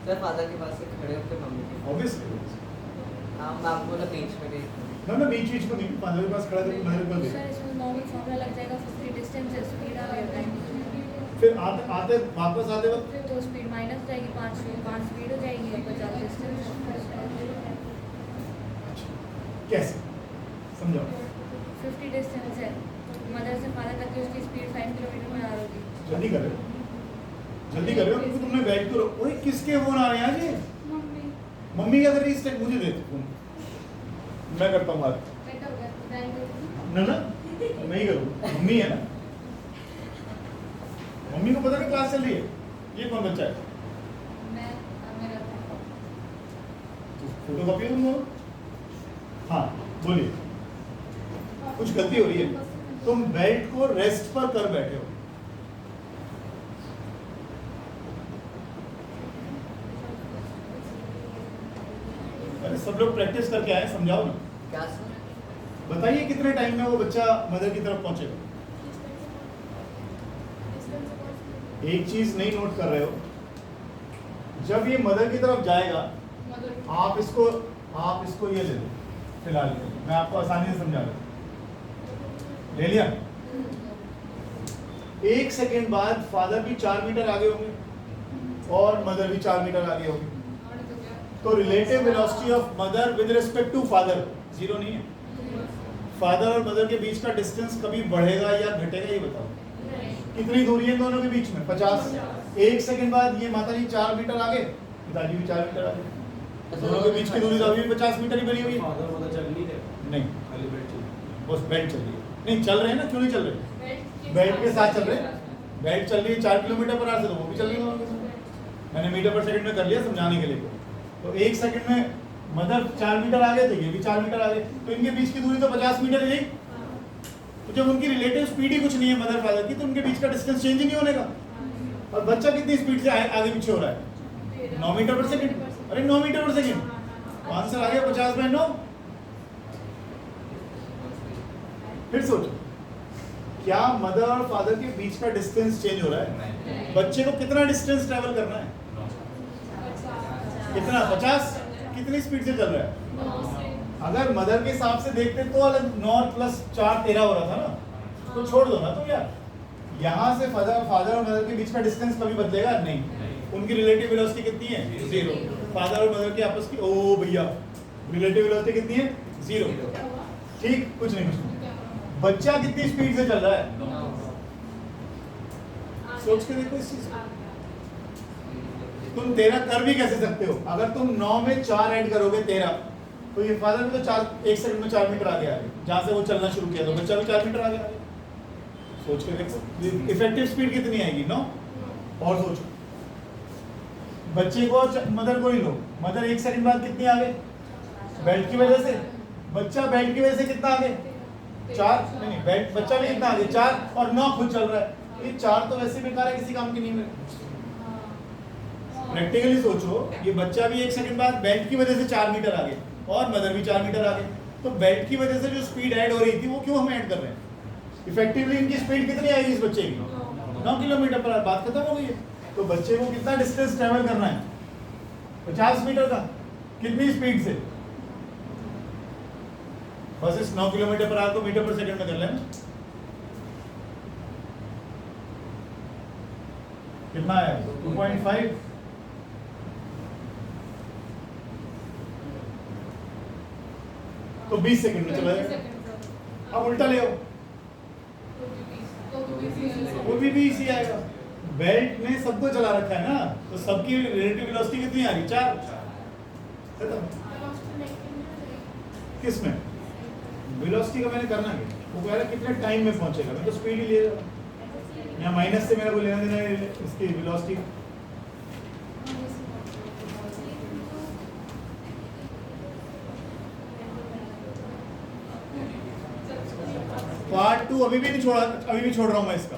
B: सर फादर के पास से खड़े होकर मम्मी के
A: ऑब्वियसली
B: हाँ मैं आपको बोला बीच में गई
A: ना बीच बीच में नहीं, फादर के पास खड़ा करके मदर के पास
C: सर
A: देखा।
C: इसमें नॉर्मल फॉर्मूला लग जाएगा 50 डिस्टेंस है, स्पीड आ गया टाइम।
A: फिर आते वापस आते वक्त
C: फिर 2 स्पीड माइनस हो जाएगी, 5 स्पीड हो जाएगी और 50 डिस्टेंस।
A: कैसे समझाओ?
C: 50 डिस्टेंस है, मदर से फादर तक की उसकी स्पीड 5 किलोमीटर पर आ रही होगी।
A: जल्दी करो, जल्दी करो, क्योंकि तुमने बैठ करो। ओए किसके फोन आ रहे हैं आज ये?
C: मम्मी
A: मम्मी क्या कर रही है इस टाइम? मुझे दे फोन, मैं करता हूँ बात।
C: बेटा हो गया, बताएं तो।
A: ना मैं ही करूँ, मम्मी है ना, मम्मी को पता नहीं क्लास चल रही है। ये कौन बच्चा है?
C: मैं मेरा
A: फोटो कॉपी तुम लोग? हाँ बोलिए, कुछ गलती हो रही है। तुम बेल्ट को रेस्ट पर कर बैठे हो। अरे सब लोग प्रैक्टिस करके आए, समझाओ ना।
B: क्या सर
A: बताइए कितने टाइम में वो बच्चा मदर की तरफ पहुंचेगा? एक चीज नहीं नोट कर रहे हो, जब ये मदर की तरफ जाएगा आप इसको ये ले लो फिलहाल, मैं आपको आसानी से समझा रहा हूं। ले लिया? 1 सेकेंड बाद फादर भी 4 मीटर आगे होंगे और मदर भी 4 मीटर आगे होगी, तो relative velocity of mother with respect to father 0 नहीं है। फादर और मदर के बीच का डिस्टेंस कभी बढ़ेगा या घटेगा, ये बताओ। कितनी दूरी है दोनों के बीच में? 50। 1 सेकंड बाद ये माता जी 4 मीटर आगे, पिताजी भी 4 मीटर आगे, दोनों के बीच की दूरी तो अभी भी 50 मीटर ही बनी हुई है।
D: फादर मदर चल नहीं रहे,
A: नहीं,
D: खाली बेल्ट चल
A: बस बेल्ट चल रही है। नहीं चल रहे हैं ना, क्यों नहीं चल रहे? बेल्ट के साथ चल रहे हैं। बेल्ट चल रही है 4 किलोमीटर पर आवर से, तो वो भी चल रही है दोनों के साथ। मैंने मीटर पर सेकंड में कर लिया समझाने के लिए। तो 1 सेकंड में मदर 4 मीटर आगे, तो ये भी 4 मीटर आगे, तो इनके बीच की दूरी तो 50 मीटर ही। तो जब उनकी रिलेटिव स्पीड ही कुछ नहीं है मदर फादर की, तो उनके बीच का डिस्टेंस चेंज ही नहीं होने का। और बच्चा कितनी स्पीड से आगे पीछे हो रहा है? 9 मीटर पर सेकंड। अरे 9 मीटर पर सेकंड, आंसर आ गया 50/9। फिर सोचो, क्या मदर और फादर के बीच का डिस्टेंस चेंज हो रहा है? बच्चे को कितना डिस्टेंस ट्रेवल करना है? कितना? 50। कितनी स्पीड से चल रहा है? अगर मदर के हिसाब से देखते तो अलग 9 + 4 13 हो रहा था ना, तो छोड़ दो ना। तो यार यहाँ से फादर और मदर के बीच का डिस्टेंस कभी बदलेगा नहीं। उनकी रिलेटिव वेलोसिटी कितनी है? 0। फादर और मदर की आपस की, ओ भैया, रिलेटिव वेलोसिटी कितनी है? 0। ठीक, कुछ नहीं। बच्चा कितनी स्पीड से चल रहा है? सोच के देखो इस चीज को। तुम 13 कर भी कैसे सकते हो? अगर तुम 9 में 4 ऐड करोगे 13, तो ये फादर भी तो 1 सेकंड में 4 मीटर आगे आ गए। जहां से वो चलना शुरू किया तो बच्चा भी 4 मीटर आगे आ गया। सोच के देखो इफेक्टिव स्पीड कितनी आएगी? 9। और सोचो, बच्चे को मदर को ही लो, मदर 1 सेकंड बाद कितनी आगे? बेल्ट की वजह से। बच्चा बेल्ट की वजह से कितना आगे? 4। नहीं, बेल्ट बच्चा भी कितना आगे? 4 और 9 खुद चल रहा है। ये 4 तो वैसे बेकार है, किसी काम की नहीं है। प्रैक्टिकली सोचो, ये बच्चा भी 1 सेकंड बाद बेल्ट की वजह से 4 मीटर आगे और मदर भी 4 मीटर आगे, तो बेल्ट की वजह से जो स्पीड ऐड हो रही थी वो क्यों हम ऐड कर रहे हैं? इफेक्टिवली इनकी स्पीड कितनी आएगी इस बच्चे की? 9 किलोमीटर पर आवर। बात खत्म हो गई है। तो बच्चे को कितना डिस्टेंस ट्रेवल करना है? 50 मीटर का। कितनी स्पीड से? बस इस 9 किलोमीटर पर आवर को मीटर पर सेकंड में कर लेना। कितना है? 2.5। तो 20 सेकंड में चला जाएगा। अब उल्टा ले आओ, वो भी इसी आएगा। बेल्ट ने सबको चला रखा है ना, तो सबकी रिलेटिव वेलोसिटी कितनी आ रही? 4। किसमें वेलोसिटी का मैंने करना है, वो कह रहा है कितने टाइम में पहुंचेगा, मैं तो स्पीड ही ले रहा हूं, यहाँ माइनस से मेरा को लेना देना है इसकी वेलोसिटी। पार्ट 2 अभी भी नहीं छोड़ा, अभी भी छोड़ रहा हूं मैं इसका,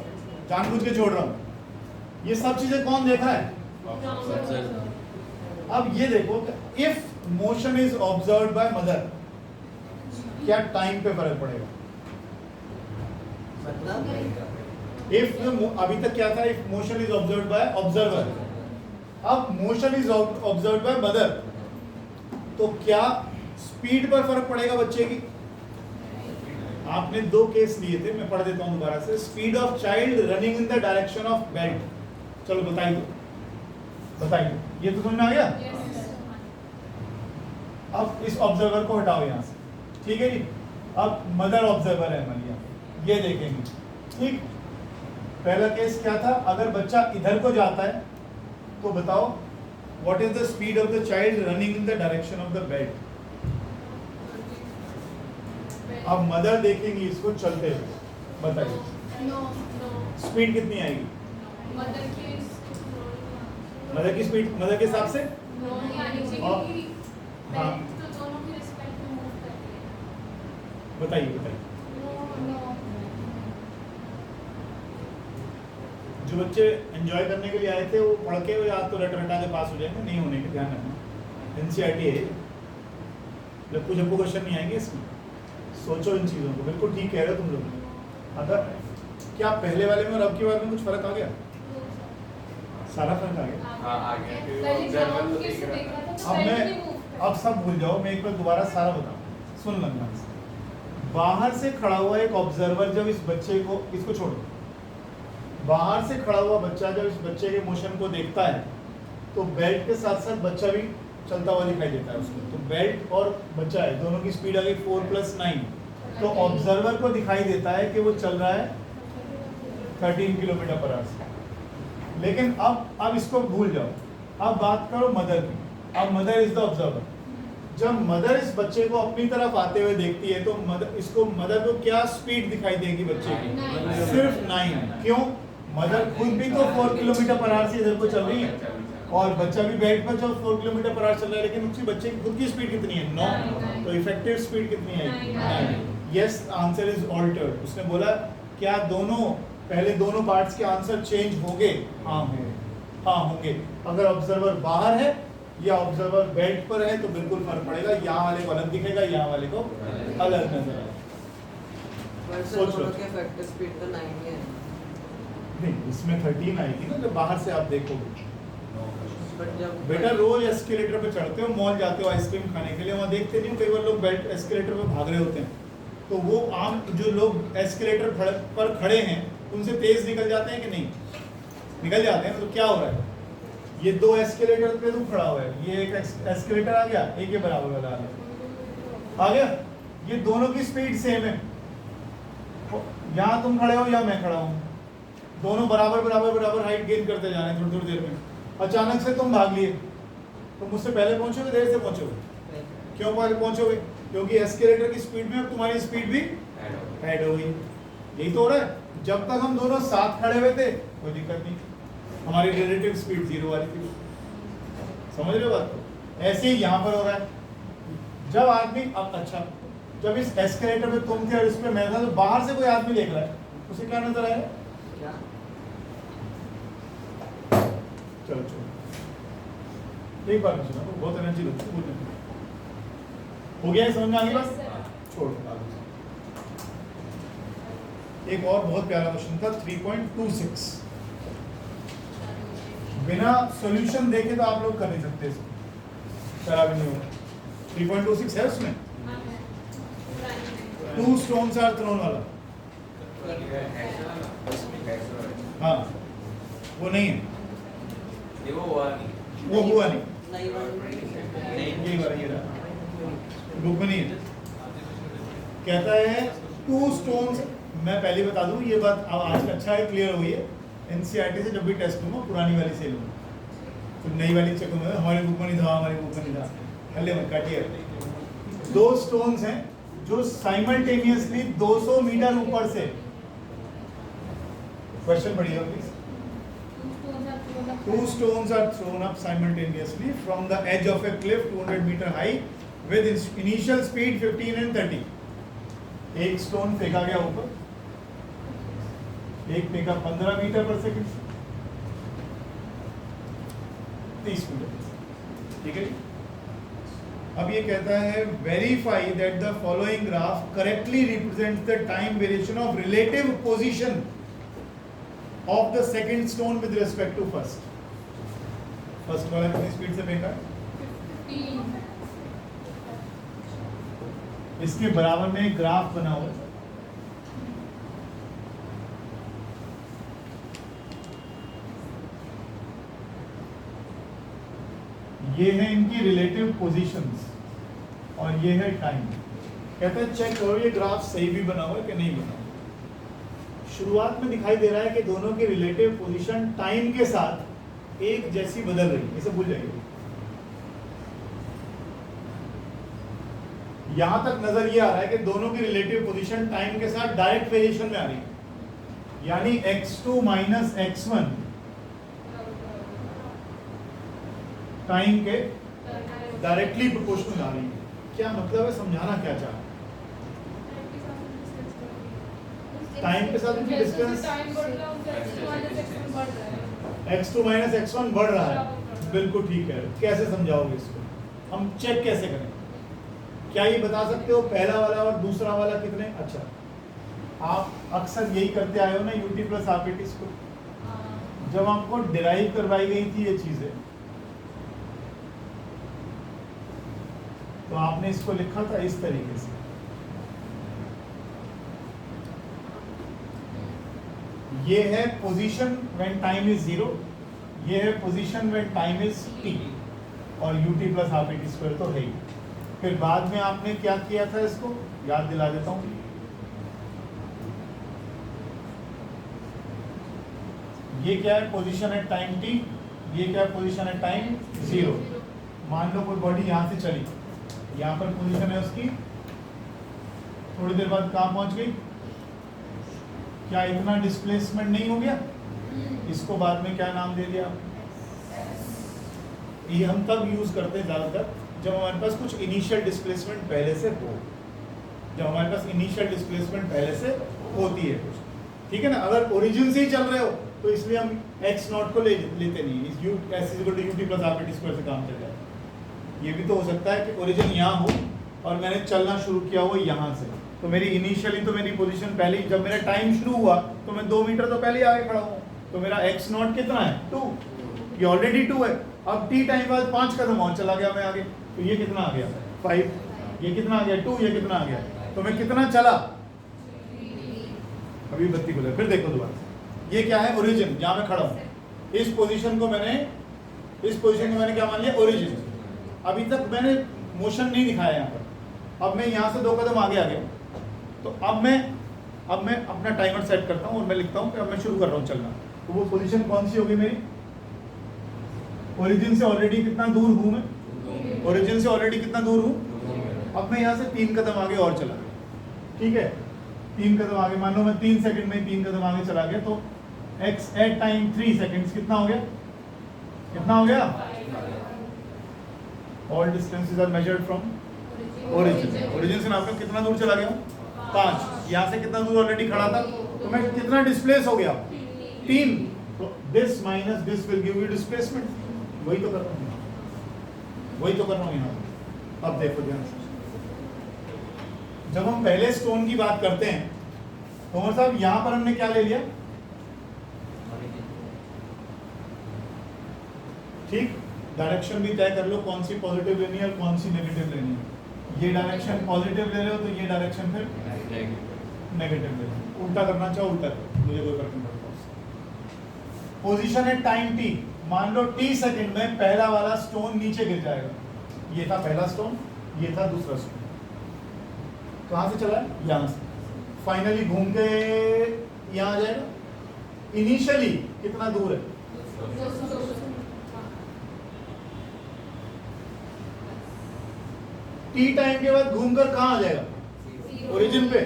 A: जानबूझ के छोड़ रहा हूं। ये सब चीजें कौन देखा है? अब ये देखो, if motion is observed by mother, क्या टाइम पे फर्क पड़ेगा?
B: मतलब
A: इफ अभी तक क्या था? If motion is observed by observer, अब motion is observed by mother, तो क्या स्पीड पर फर्क पड़ेगा बच्चे की? आपने 2 केस लिए थे, मैं पढ़ देता हूं दोबारा से। Speed of child running in the direction of belt, चलो बताइए, ये तो समझ में आ गया? अब इस ऑब्जर्वर को हटाओ यहां से, ठीक है जी। अब मदर ऑब्जर्वर है हमारी, ये देखेंगे, ठीक। पहला केस क्या था? अगर बच्चा इधर को जाता है तो बताओ what is the speed of the child running in the direction of the belt. अब मदर देखेंगी इसको चलते हुए, बताइए स्पीड कितनी आएगी? मदर की स्पीड, मदर के हिसाब से हाँ बताइए। जो बच्चे एंजॉय करने के लिए आए थे वो पढ़ के या तो रट रटा के पास हो जाएंगे, नहीं होने के ध्यान रखना। एनसीईआरटी है, जब कुछ आपको क्वेश्चन नहीं आएंगे इसमें, सोचो इन चीज़ों को। बिल्कुल ठीक कह रहे हो तुम लोग। अगर क्या पहले वाले में और अब के वाले में कुछ फर्क आ गया? सारा फर्क आ गया?
E: हाँ आ गया।
A: अब सब भूल जाओ, मैं एक बार दोबारा सारा बताऊं, सुन लगना। बाहर से खड़ा हुआ एक ऑब्जर्वर जब इस बच्चे को, इसको छोड़ो, बाहर से खड़ा हुआ बच्चा जब इस बच्चे के मोशन को देखता है तो बेल्ट के साथ साथ बच्चा भी चलता हुआ दिखाई देता है उसको। तो बेल्ट और बच्चा है, दोनों की स्पीड आ गई 4 + 9, तो ऑब्जर्वर को दिखाई देता है कि वो चल रहा है 13 km/h से। लेकिन अब इसको भूल जाओ, अब बात करो मदर की। अब मदर इज द ऑब्जर्वर। जब मदर इस बच्चे को अपनी तरफ आते हुए देखती है तो मदर को क्या स्पीड दिखाई देगी बच्चे की?
C: 9।
A: सिर्फ 9। क्यों? मदर खुद भी तो 4 km/h से इधर को चल रही है और बच्चा भी बेल्ट पर जो 4 km/h चल रहा है, लेकिन उसकी बच्चे की खुद की स्पीड कितनी है? 9। तो इफेक्टिव स्पीड कितनी है? 9। Yes, answer is altered. उसने बोला क्या दोनों पहले दोनों पार्ट्स के आंसर चेंज होंगे? हाँ होंगे, हाँ होंगे। अगर ऑब्जर्वर बाहर है या ऑब्जर्वर बेल्ट पर है तो बिल्कुल फर्क पड़ेगा। यहाँ वाले को अलग दिखेगा, यहाँ वाले को अलग नजर आएगा। सोच लो,
B: इफेक्टिव स्पीड तो 9 ही है।
A: नहीं इसमें 13 आएगी ना जब बाहर से आप देखोगे।
B: बट जब
A: बेटा रोज एस्केलेटर पे चढ़ते हो, मॉल जाते हो आइसक्रीम खाने के लिए, वहाँ देखते नहीं हो कई बार लोग बेल्ट एस्केलेटर पे भाग रहे होते हैं, तो वो आम जो लोग एस्केलेटर पर खड़े हैं उनसे तेज निकल जाते हैं कि नहीं? निकल जाते हैं। तो क्या हो रहा है? ये 2 एस्केलेटर पे तू खड़ा हुआ है, ये एक एस्केलेटर आ गया, एक ये बराबर वाला आ गया, ये दोनों की स्पीड सेम है। यहाँ तुम खड़े हो या मैं खड़ा हूँ, दोनों बराबर हाइट गेन करते जा रहे हैं थोड़ी देर में। अचानक से तुम भाग लिए तो मुझसे पहले पहुंचोगे, देर से पहुंचोगे? क्यों पहले पहुंचोगे? क्योंकि एस्केलेटर की स्पीड में अब तुम्हारी स्पीड भी ऐड हो गई। यही तो हो रहा है। जब तक हम दोनों साथ खड़े हुए थे कोई दिक्कत नहीं, हमारी रिलेटिव स्पीड 0 वाली थी। समझ रहे हो बात को? ऐसे ही यहाँ पर हो रहा है। जब आदमी अब अच्छा, जब इस एस्केलेटर में तुम थे और इस पे मैं था, तो बाहर से कोई आदमी देख रहा है, उसे क्या नजर आएगा?
B: क्या?
A: चलो एक बार सुना, तो बहुत एनर्जी लगती है बोलने में। हो गया है समझ में आगे बात? छोड़। एक और बहुत प्यारा क्वेश्चन था 3.26। बिना सॉल्यूशन देखे तो आप लोग कर नहीं सकते इसको, चला भी नहीं होगा। 3.26 है उसमें 2 stones are thrown वाला। हाँ वो नहीं है, वो हुआ नहीं, यही वाला ये रहा, बुक में नहीं है। कहता है 2 stones, मैं पहले बता दूं ये बात अब आज अच्छा है, क्लियर हुई है। एनसीईआरटी से जब भी टेस्ट लूंगा पुरानी वाली से लूंगा, तो नई वाली चेक करूंगा, हमारे बुक में नहीं था, हमारे बुक में नहीं था, हल्ले मत काटिए। दो स्टोन्स हैं जो साइमल्टेनियसली 200 मीटर ऊपर से, क्वेश्चन पढ़िएगा please. Two stones are thrown up simultaneously from the edge of a cliff 200 meter high with initial speed 15 and 30. एक स्टोन फेंका गया ऊपर, एक फेंका 15 मीटर पर सेकंड, 30 मीटर, ठीक है। अब ये कहता है verify that the following graph correctly represents the time variation of relative position of the second stone with respect to first. First वाला कितनी स्पीड से फेंका है?
C: 15।
A: इसके बराबर में एक ग्राफ बना हुआ है, ये है इनकी रिलेटिव पोजीशंस और ये है टाइम। कहते हैं चेक करो ये ग्राफ सही भी बना हुआ है कि नहीं बना हुआ। शुरुआत में दिखाई दे रहा है कि दोनों की रिलेटिव पोजीशन टाइम के साथ एक जैसी बदल रही है, इसे भूल जाइए। यहां तक नजर ये आ रहा है कि दोनों की रिलेटिव पोजीशन टाइम के साथ डायरेक्ट वेरिएशन में आ रही है, यानी x2 माइनस x1 टाइम के डायरेक्टली प्रोपोर्शनल आ रही है। क्या मतलब है, समझाना क्या चाह रहा है? टाइम के साथ उनकी डिस्टेंस x2 माइनस x1 बढ़ रहा है, बिल्कुल ठीक है। कैसे समझाओगे इसको, हम चेक कैसे करें? क्या ये बता सकते हो पहला वाला और दूसरा वाला कितने? अच्छा, आप अक्सर यही करते आए हो ना यूटी प्लस आरपीटी को, जब आपको डिराइव करवाई गई थी ये चीजें, तो आपने इसको लिखा था इस तरीके से, ये है पोजीशन व्हेन टाइम इज 0, ये है position when time is t, और ut plus half T square तो है ही। फिर बाद में आपने क्या किया था, इसको याद दिला देता हूं। ये क्या है, पोजीशन एट टाइम t, ये क्या है, पोजीशन एट टाइम 0। मान लो कोई बॉडी यहां से चली, यहाँ पर पोजीशन है उसकी, थोड़ी देर बाद कहाँ पहुंच गई, क्या इतना डिस्प्लेसमेंट नहीं हो गया? इसको बाद में क्या नाम दे दिया? ये हम तब यूज करते हैं ज्यादातर जब हमारे पास कुछ इनिशियल डिस्प्लेसमेंट पहले से हो, जब हमारे पास इनिशियल डिस्प्लेसमेंट पहले से होती है कुछ, ठीक है ना। अगर ओरिजिन से ही चल रहे हो तो इसलिए हम x नॉट को लेते नहीं, इस u s equal to ut plus r square से काम चल जाए। ये भी तो हो सकता है कि ओरिजिन यहाँ हो और मैंने चलना शुरू किया हो यहाँ से, तो मेरी इनिशियली तो मेरी पोजीशन पहले ही, जब मेरा टाइम शुरू हुआ तो मैं 2 मीटर तो पहले ही आगे खड़ा हूँ, तो मेरा x नॉट कितना है 2, ये ऑलरेडी 2 है। अब t टाइम बाद 5 कदम और चला गया मैं आगे, तो ये कितना आ गया 5, ये कितना आ गया 2, ये कितना आ गया, तो मैं कितना चला, अभी बत्ती खुले। फिर देखो दोबारा, ये क्या है ओरिजिन, जहाँ मैं खड़ा हूँ, इस पोजीशन को मैंने क्या मान लिया ओरिजिन। अभी तक मैंने मोशन नहीं दिखाया यहाँ पर, अब मैं यहाँ से 2 कदम आगे आ गया, तो अब मैं अपना टाइमर सेट करता हूँ और मैं लिखता हूँ कि अब मैं शुरू कर रहा हूँ चलना। तो वो पोजीशन कौन सी होगी मेरी, ओरिजिन से ऑलरेडी कितना दूर हूँ मैं, ओरिजिन से ऑलरेडी कितना दूर हूँ, अब मैं यहाँ से 3 कदम आगे और चला गया, ठीक है। 3 कदम आगे, मान लो मैं 3 सेकंड में 3 कदम आगे चला गया, तो x एट टाइम 3 सेकंड्स कितना हो गया, कितना हो गया? All distances are measured from origin, origin से नापकर कितना दूर चला गया हूँ 5, यहाँ से कितना दूर ऑलरेडी खड़ा था, तो मैं कितना डिस्प्लेस हो गया 3, तो this minus this will give you displacement. वही तो कर रहा हूँ यहाँ। अब देखो ध्यान से, जब हम पहले स्टोन की बात करते हैं तो उमर साहब यहाँ पर हमने क्या ले लिया, ठीक, डायरेक्शन भी तय कर लो कौन सी पॉजिटिव लेनी है और कौन सी नेगेटिव लेनी है। ये डायरेक्शन पॉजिटिव ले रहे हो तो ये डायरेक्शन फिर नेगेटिव ले लो, उल्टा करना चाहो उल्टा करो, मुझे कोई फर्क नहीं पड़ता। पोजीशन है टाइम t, मान लो t सेकंड में पहला वाला स्टोन नीचे गिर जाएगा, ये था पहला स्टोन, ये था दूसरा स्टोन, कहाँ से चला है, यहाँ से, फाइनली घूम के यहाँ आ जाएगा, इनिशियली कितना दूर है? टी टाइम के बाद घूमकर कहां आ जाएगा? ओरिजिन पे।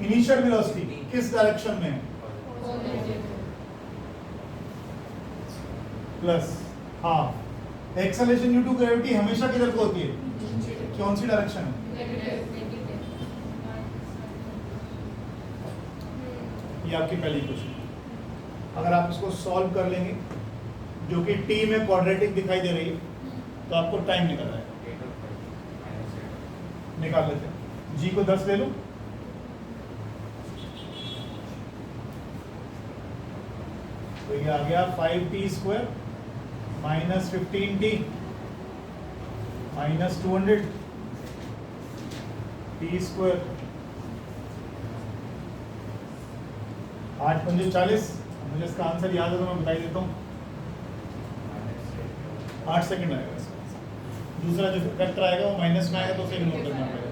A: इनिशियल वेलोसिटी किस डायरेक्शन में है? Plus half. Acceleration due to gravity हमेशा किधर को होती है? कौन सी डायरेक्शन है? ये आपकी पहली क्वेश्चन। अगर आप इसको सॉल्व कर लेंगे, जो कि टी में क्वाड्रेटिक दिखाई दे रही है, तो आपको टाइम निकल आएगा। निकाल लेते हैं। जी को 10 ले लो, तो ये आ गया 5t² minus 15t minus 200 t²। 8 पंजे 40। मुझे इसका आंसर याद है तो मैं बता देता हूँ। 8 सेकंड आएगा इसका। दूसरा जो वेक्टर आएगा वो माइनस में आएगा, तो उसे इग्नोर करना पड़ेगा।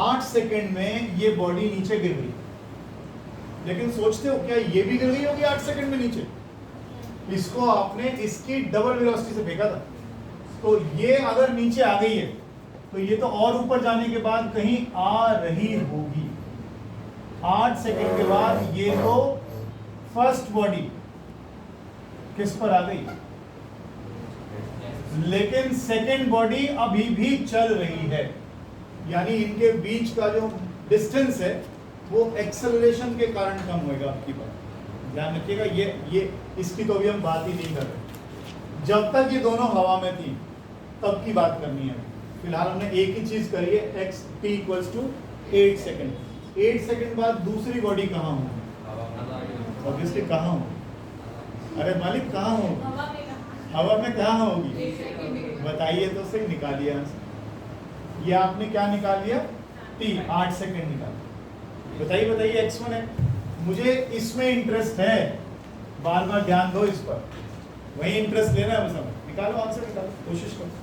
A: 8 सेकंड में ये बॉडी नीचे गिर गई, लेकिन सोचते हो क्या ये भी गिर गई होगी 8 सेकंड में नीचे? इसको आपने इसकी डबल वेलोसिटी से फेंका था, तो ये अगर नीचे आ गई है तो ये तो और ऊपर जाने के बाद कहीं आ रही होगी। 8 सेकंड के बाद ये तो फर्स्ट बॉडी किस पर आ गई, लेकिन सेकंड बॉडी अभी भी चल रही है। यानी इनके बीच का जो डिस्टेंस है वो एक्सेलरेशन के कारण कम होएगा। आपकी बात ध्यान रखिएगा। ये इसकी तो अभी हम बात ही नहीं कर रहे। जब तक ये दोनों हवा में थी तब की बात करनी है। फिलहाल हमने एक ही चीज करी है, x t = 8 सेकंड। 8 सेकंड बाद दूसरी बॉडी कहाँ होगी? ऑब्वियसली कहाँ होगी? अरे मालिक कहाँ होगी? हवा में कहाँ होगी? बताइए तो सही। निकालिए आंसर। ये आपने क्या निकाल लिया? t 8 सेकंड निकाल। बताइए x1 है। मुझे इसमें इंटरेस्ट है, बार बार ध्यान दो इस पर। वही इंटरेस्ट लेना है बस हमें। निकालो आंसर, निकालो, कोशिश करो।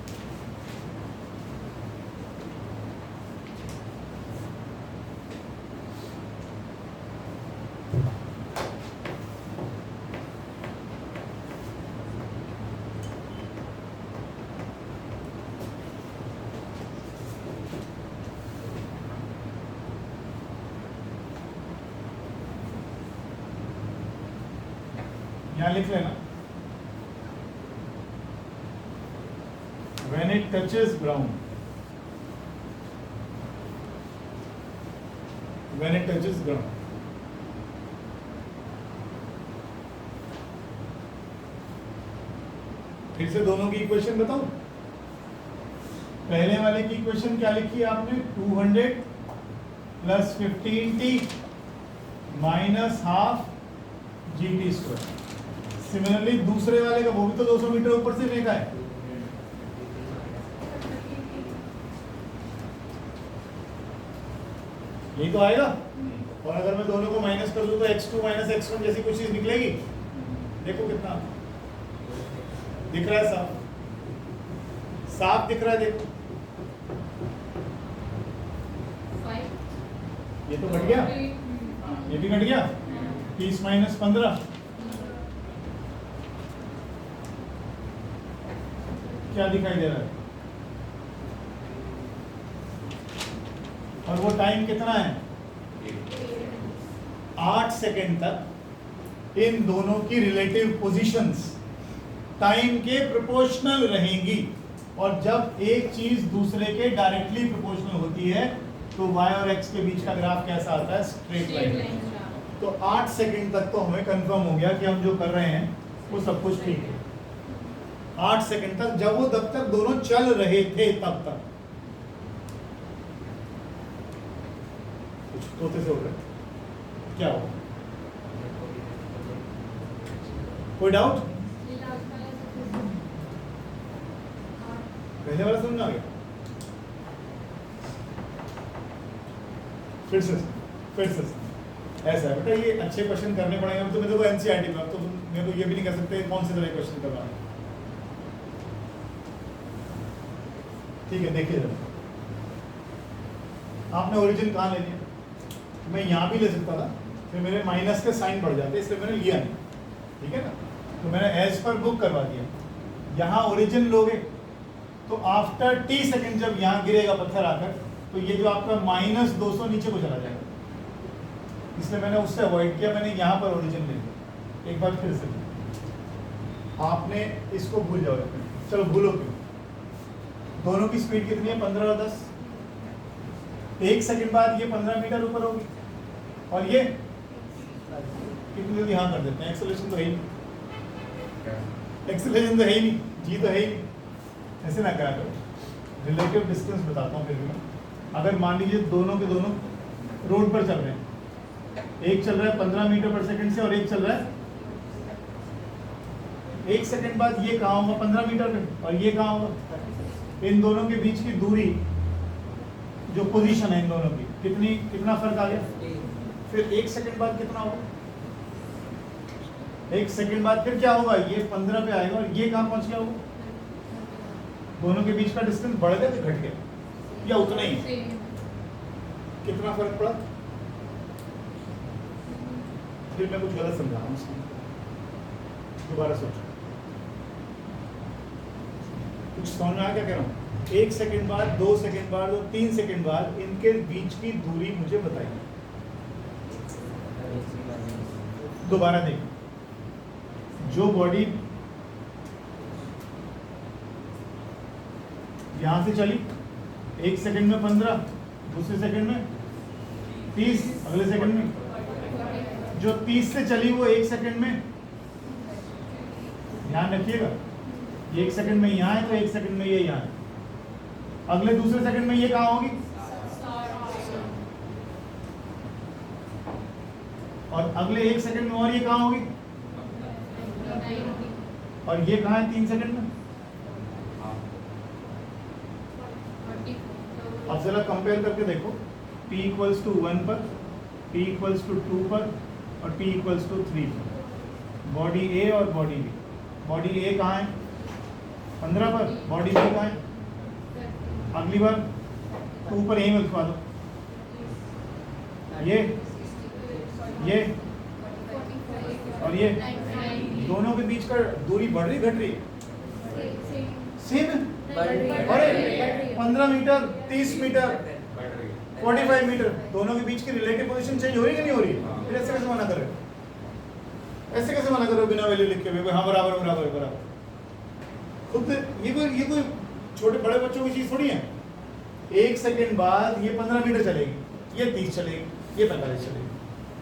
A: यहाँ लिख लेना, when it touches ground, when it touches ground, फिर से दोनों की इक्वेशन बताऊं। पहले वाले की इक्वेशन क्या लिखी है आपने? 200 + 15t - ½ gt²। सिमिलरली दूसरे वाले का वो भी तो 200 मीटर ऊपर से फेंका है। यही तो आएगा। और अगर मैं दोनों को माइनस कर दूं तो x2 - x1 जैसी कुछ चीज निकलेगी। देखो कितना दिख रहा है, साफ दिख रहा है। देखो ये तो घट गया, ये भी घट गया। 30 - 15 क्या दिखाई दे रहा है? और वो टाइम कितना है? 8 सेकंड तक इन दोनों की रिलेटिव पोजीशंस टाइम के प्रोपोर्शनल रहेंगी। और जब एक चीज दूसरे के डायरेक्टली प्रोपोर्शनल होती है तो y और x के बीच का ग्राफ कैसा आता है? Straight line. तो 8 सेकंड तक तो हमें कंफर्म हो गया कि हम जो कर रहे हैं वो सब कुछ ठीक है। 8 सेकंड तक, जब वो तब तक दोनों चल रहे थे तब तक। कुछ तोते से हो रहा है, क्या हो? कोई डाउट? पहले वाला समझ आ गया? फिर से ऐसा है बेटा, ये अच्छे क्वेश्चन करने पड़ेंगे। तो मैं देखो एनसीईआरटी में, तो मेरे को ये भी नहीं कह सकते कौन से तरह क्वेश्चन करवाना। ठीक है, देखिए जरा, आपने ओरिजिन कहाँ ले लिया? मैं यहाँ भी ले सकता था, फिर मेरे माइनस के साइन बढ़ जाते, इसलिए मैंने लिया नहीं, ठीक है ना। तो मैंने एज पर बुक करवा दिया। यहाँ ओरिजिन लोगे तो आफ्टर t सेकेंड जब यहाँ गिरेगा पत्थर आकर, तो ये जो आपका -200 नीचे को चला जाएगा, इसलिए मैंने उससे अवॉइड किया, मैंने यहाँ पर ओरिजिन ले लिया। एक बार फिर से आपने इसको भूल जाओ, चलो भूलो क्यों, दोनों की स्पीड कितनी है 15 और 10, 1 सेकंड बाद ये 15 मीटर ऊपर होगी, और ये कितनी जल्दी हाँ कर देते हैं, एक्सेलरेशन तो है ही नहीं, एक्सेलरेशन तो है ही नहीं, जी तो है ही नहीं, ऐसे ना करा करो। रिलेटिव डिस्टेंस बताता हूँ फिर भी मैं, अगर मान लीजिए दोनों के दोनों रोड पर चल रहे हैं, एक चल रहा है 15 मीटर पर सेकंड से और एक चल रहा है 1 सेकंड बाद, ये कहाँ होगा 15 मीटर पे और ये कहाँ होगा, इन दोनों के बीच की दूरी जो पोजीशन है इन दोनों की कितना फर्क आ गया, फिर 1 सेकंड बाद कितना होगा, 1 सेकंड बाद फिर क्या होगा, ये 15 पे आएगा और ये कहाँ पहुंच गया होगा, दोनों के बीच का डिस्टेंस बढ़ गया कि घट गया या उतना ही, कितना फर्क पड़ा, फिर मैं कुछ गलत समझा रहा हूँ, दोबारा सोचो, कुछ समझ में आया क्या कह रहा हूँ। 1 सेकंड बाद, 2 सेकंड बाद और 3 सेकंड बाद इनके बीच की दूरी मुझे बताइए। दोबारा देखो, जो बॉडी यहां से चली 1 सेकंड में 15, दूसरे सेकंड में 30, अगले सेकंड में जो 30 से चली वो 1 सेकंड में, ध्यान रखिएगा, 1 सेकंड में यहाँ है तो 1 सेकंड में ये यहाँ है, अगले दूसरे सेकंड में ये कहाँ होगी, और अगले 1 सेकंड में और ये कहाँ होगी, और ये कहाँ है 3 सेकंड में। अब जरा कंपेयर करके देखो, p इक्वल्स टू 1 पर, p इक्वल्स टू 2 पर और p इक्वल्स टू 3 पर, बॉडी A और बॉडी B, बॉडी A कहाँ है 15 पर, बॉडी B कहाँ है, अगली बार 2 पर यहीं में लिखवा दो, ये और ये दोनों के बीच का दूरी बढ़ रही घट रही, सेम है, अरे 15 मीटर, 30 मीटर, 45 मीटर, दोनों के बीच की रिलेटिव पोजीशन चेंज हो रही है कि नहीं हो रही है, फिर ऐसे कैसे मना कर रहे हो, ऐसे कैसे मना कर रहे हो बिना वैल्यू लिख के, हाँ बराबर बराबर बराबर, खुद ये कोई छोटे बड़े बच्चों की चीज थोड़ी है। 1 सेकंड बाद ये 15 मीटर चलेगी, ये 30 चलेगी, ये 45 चलेगी,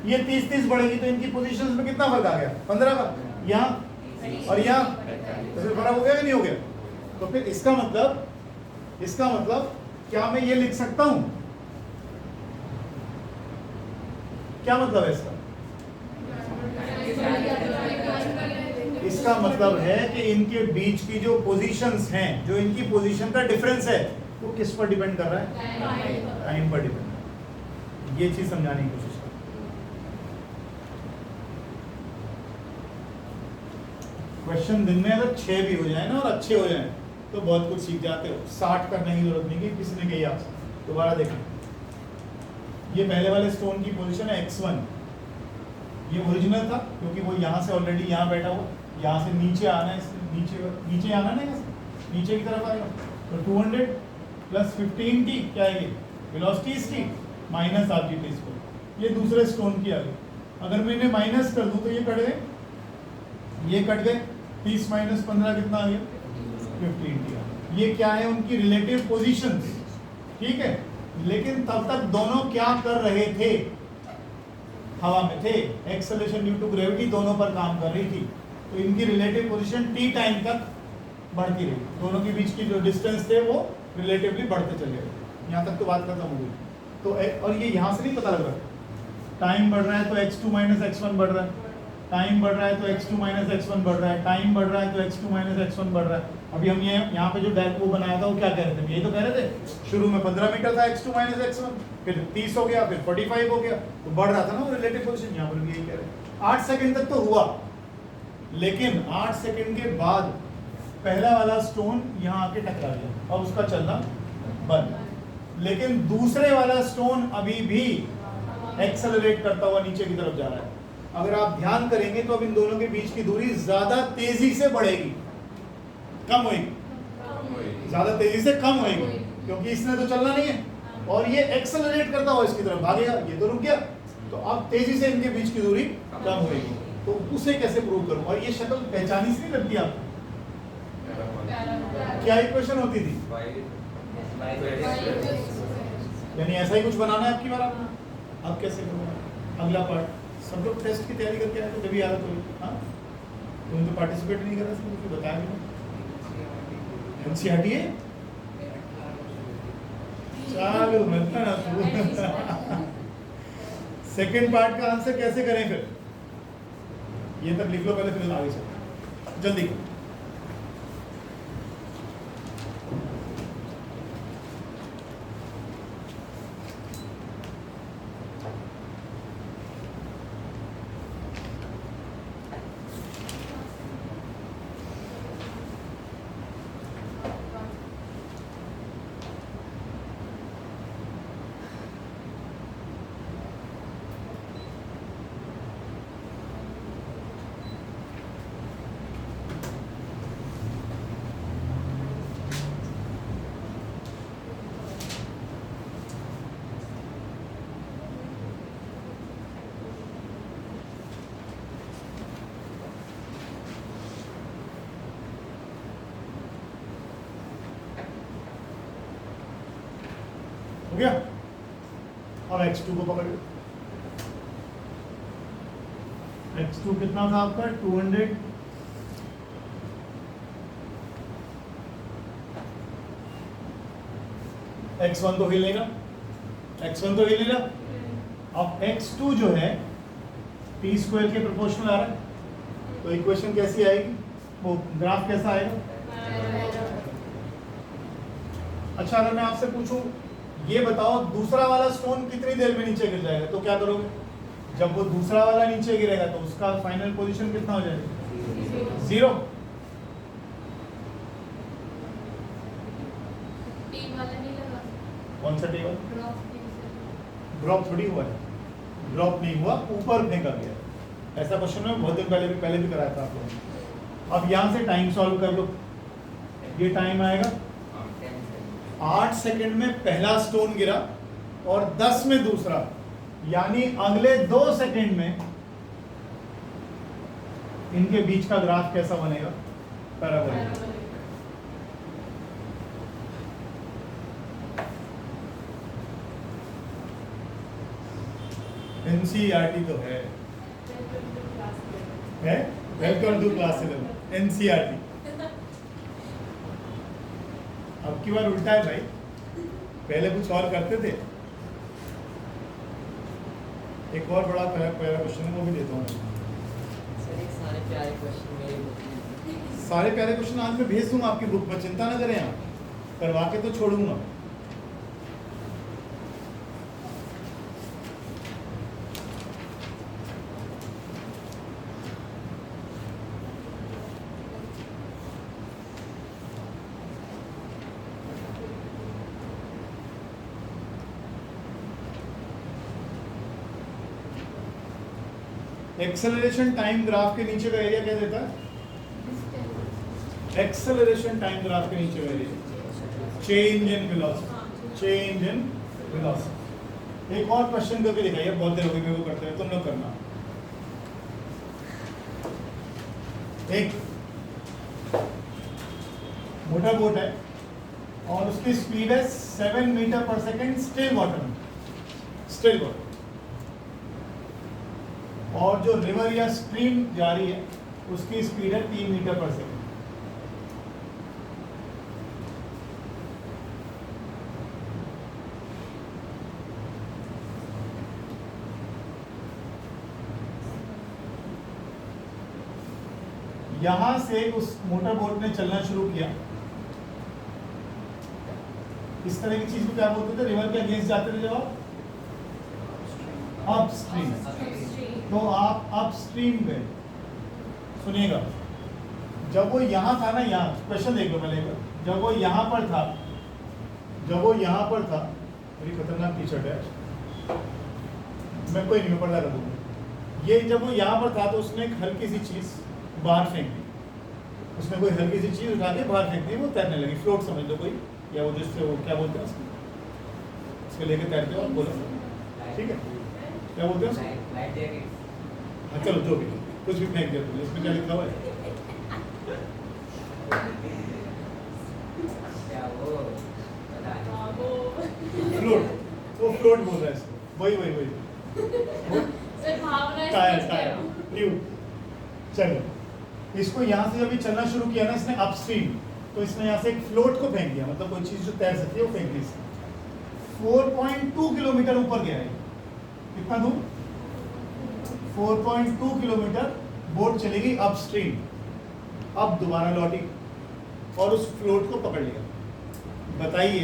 A: ये 30 बढ़ेगी, तो इनकी पोजीशंस में कितना फर्क आ गया 15 का, यहाँ और यहाँ, तो फिर फर्क हो गया कि नहीं हो गया। तो फिर इसका मतलब क्या मैं ये लिख सकता हूं, क्या मतलब है इसका मतलब है कि इनके बीच की जो पोजीशंस हैं, जो इनकी पोजीशन का डिफरेंस है, वो किस पर डिपेंड कर रहा है, टाइम पर डिपेंड कर रहा है। ये चीज समझाने की कोशिश करो। क्वेश्चन दिन में अगर 6 भी हो जाए ना और अच्छे हो जाए तो बहुत कुछ सीख जाते हो, 60 करने की जरूरत नहीं कि किसी ने कही आपसे। दोबारा देखें, ये पहले वाले स्टोन की पोजीशन है x1, ये ओरिजिनल था क्योंकि वो यहाँ से ऑलरेडी यहाँ बैठा हुआ, यहाँ से नीचे आना है, नीचे आना ना, यहाँ से नीचे की तरफ आएगा, तो 200 प्लस 15t क्या है, ये वेलोसिटी इसकी माइनस RGT स्क्वायर, ये दूसरे स्टोन की आ गई। अगर मैं इन्हें माइनस कर दूँ तो ये कट गए, ये कट गए, 30 माइनस 15 कितना आ गया 15t। ये क्या है, उनकी रिलेटिव पोजीशंस, ठीक है। लेकिन तब तक दोनों क्या कर रहे थे, हवा में थे, एक्सेलरेशन ड्यू टू ग्रेविटी दोनों पर काम कर रही थी, तो इनकी रिलेटिव पोजीशन t टाइम तक बढ़ती रही, दोनों के बीच की जो डिस्टेंस थे वो रिलेटिवली बढ़ते चले गए। यहाँ तक तो बात खत्म हो गई। तो और ये यहाँ से नहीं पता लग रहा, टाइम बढ़ रहा है तो x2 माइनस x1 बढ़ रहा है, टाइम बढ़ रहा है तो x2 माइनस x1 बढ़ रहा है, टाइम बढ़ रहा है तो x2 माइनस x1 बढ़ रहा है। अभी हम ये यहाँ पे जो डायरेक्ट वो बनाया था वो क्या कह रहे थे, यही तो कह रहे थे, शुरू में 15 मीटर था x2 माइनस x1, फिर 30 हो गया, फिर 45 हो गया, तो बढ़ रहा था ना वो रिलेटिव पोजीशन। यहाँ पर भी यही कह रहे हैं। 8 सेकंड तक तो हुआ, लेकिन 8 सेकंड के बाद पहला वाला स्टोन यहाँ आके टकरा गया और उसका चलना बंद, लेकिन दूसरे वाला स्टोन अभी भी एक्सेलरेट करता हुआ नीचे की तरफ जा रहा है। अगर आप ध्यान करेंगे तो अब इन दोनों के बीच की दूरी ज्यादा तेजी से बढ़ेगी, कम होगी, ज्यादा तेजी से कम होगी, क्योंकि इसने तो चलना नहीं है और ये एक्सेलरेट करता हुआ इसकी तरफ भागेगा, ये तो रुक गया, तो अब तेजी से इनके बीच की दूरी कम होगी। तो उसे कैसे प्रूव करूं? और ये शक्ल पहचानी से नहीं लगती आपको? क्या इक्वेशन होती थी? यानी ऐसा ही कुछ बनाना है आपकी बार। अब कैसे करूँगा? अगला पार्ट सब लोग टेस्ट की तैयारी करके आए तो जब याद हो। हाँ, तुम तो पार्टिसिपेट नहीं कर रहे थे, मुझे बताया भी। एनसीईआरटी है चालू मतलब सेकंड पार्ट का आंसर कैसे करें फिर? ये तक लिख लो पहले, फिर आगे चलो जल्दी। हो गया? अब x2 को पकड़ लो। x2 कितना था आपका? 200। x1 तो हिलेगा, x1 तो हिलेगा। अब x2 जो है t स्क्वायर के प्रोपोर्शनल आ रहा है, तो इक्वेशन कैसी आएगी? वो ग्राफ कैसा आएगा? अच्छा, अगर मैं आपसे पूछूं ये बताओ दूसरा वाला स्टोन कितनी देर में नीचे गिर जाएगा, तो क्या करोगे? जब वो दूसरा वाला नीचे गिरेगा तो उसका फाइनल पोजीशन कितना हो जाएगा? 0।
C: टी वाला नहीं लगा।
A: कौन सा टेबल? ड्रॉप थोड़ी हुआ है, ड्रॉप नहीं हुआ, ऊपर फेंका गया। ऐसा क्वेश्चन में बहुत दिन पहले भी कराया था आप लोगों ने। अब यहाँ से टाइम सॉल्व कर लो। ये टाइम आएगा 8 सेकंड में पहला स्टोन गिरा और 10 में दूसरा, यानी अगले 2 सेकंड में इनके बीच का ग्राफ कैसा बनेगा? पैराबोलिक। एनसीईआरटी तो है वेलकम टू क्लास 11 एनसीईआरटी। अब की बार उल्टा है भाई, पहले कुछ और करते थे। एक और बड़ा प्यारा क्वेश्चन है, वो भी देता हूँ।
B: सर ये सारे प्यारे क्वेश्चन मेरी बुक में।
A: सारे प्यारे क्वेश्चन आज मैं भेज दूंगा आपकी बुक में, चिंता ना करें आप, करवा के तो छोड़ूंगा। एक्सेलरेशन टाइम ग्राफ के नीचे का एरिया क्या देता है? एक्सेलरेशन टाइम ग्राफ के नीचे का area change in velocity, change in velocity. एक और क्वेश्चन करके दिखाइए, बहुत देर हो गई वो करते हैं, तुम लोग करना। एक मोटर बोट है और उसकी स्पीड है 7 मीटर पर सेकेंड स्टिल वाटर में, स्टिल वाटर, और जो रिवर या स्ट्रीम जा रही है उसकी स्पीड है 3 मीटर पर सेकेंड। यहां से उस मोटर बोट ने चलना शुरू किया। इस तरह की चीज को क्या बोलते थे? रिवर के अगेंस्ट जाते थे जब आप अपस्ट्रीम, तो आप अपस्ट्रीम गए। सुनिएगा, जब वो यहाँ था ना, यहाँ क्वेश्चन देख लो पहले, जब वो यहाँ पर था, जब वो यहाँ पर था, बड़ी खतरनाक टी शर्ट है, मैं कोई नहीं, मैं पढ़ा कर दूंगा। ये जब वो यहाँ पर था तो उसने एक हल्की सी चीज़ बाहर फेंक दी, उसने कोई हल्की सी चीज़ उठा के बाहर फेंक दी, वो तैरने लगी, फ्लोट समझ लो कोई, या वो जिससे वो क्या बोलते हैं उसको लेके तैरते हो, बोलो ठीक है, क्या बोलते हैं उसको? हाँ चलो जो भी, कुछ भी फेंक दिया तुमने, इसमें क्या लिखा हुआ है? फ्लोट, वो फ्लोट बोल रहा है इसको, वही
C: सर भावना
A: टायर ट्यूब। चलो, इसको यहाँ से जब ये चलना शुरू किया ना इसने अपस्ट्रीम, तो इसने यहाँ से एक फ्लोट को फेंक दिया, मतलब कोई चीज़ जो तैर सकती है वो फेंक दी इसने। 4.2 किलोमीटर ऊपर गया है, कितना दूर? 4.2 किलोमीटर बोट चली गई अपस्ट्रीम, अब दोबारा लौटी और उस फ्लोट को पकड़ लिया। बताइए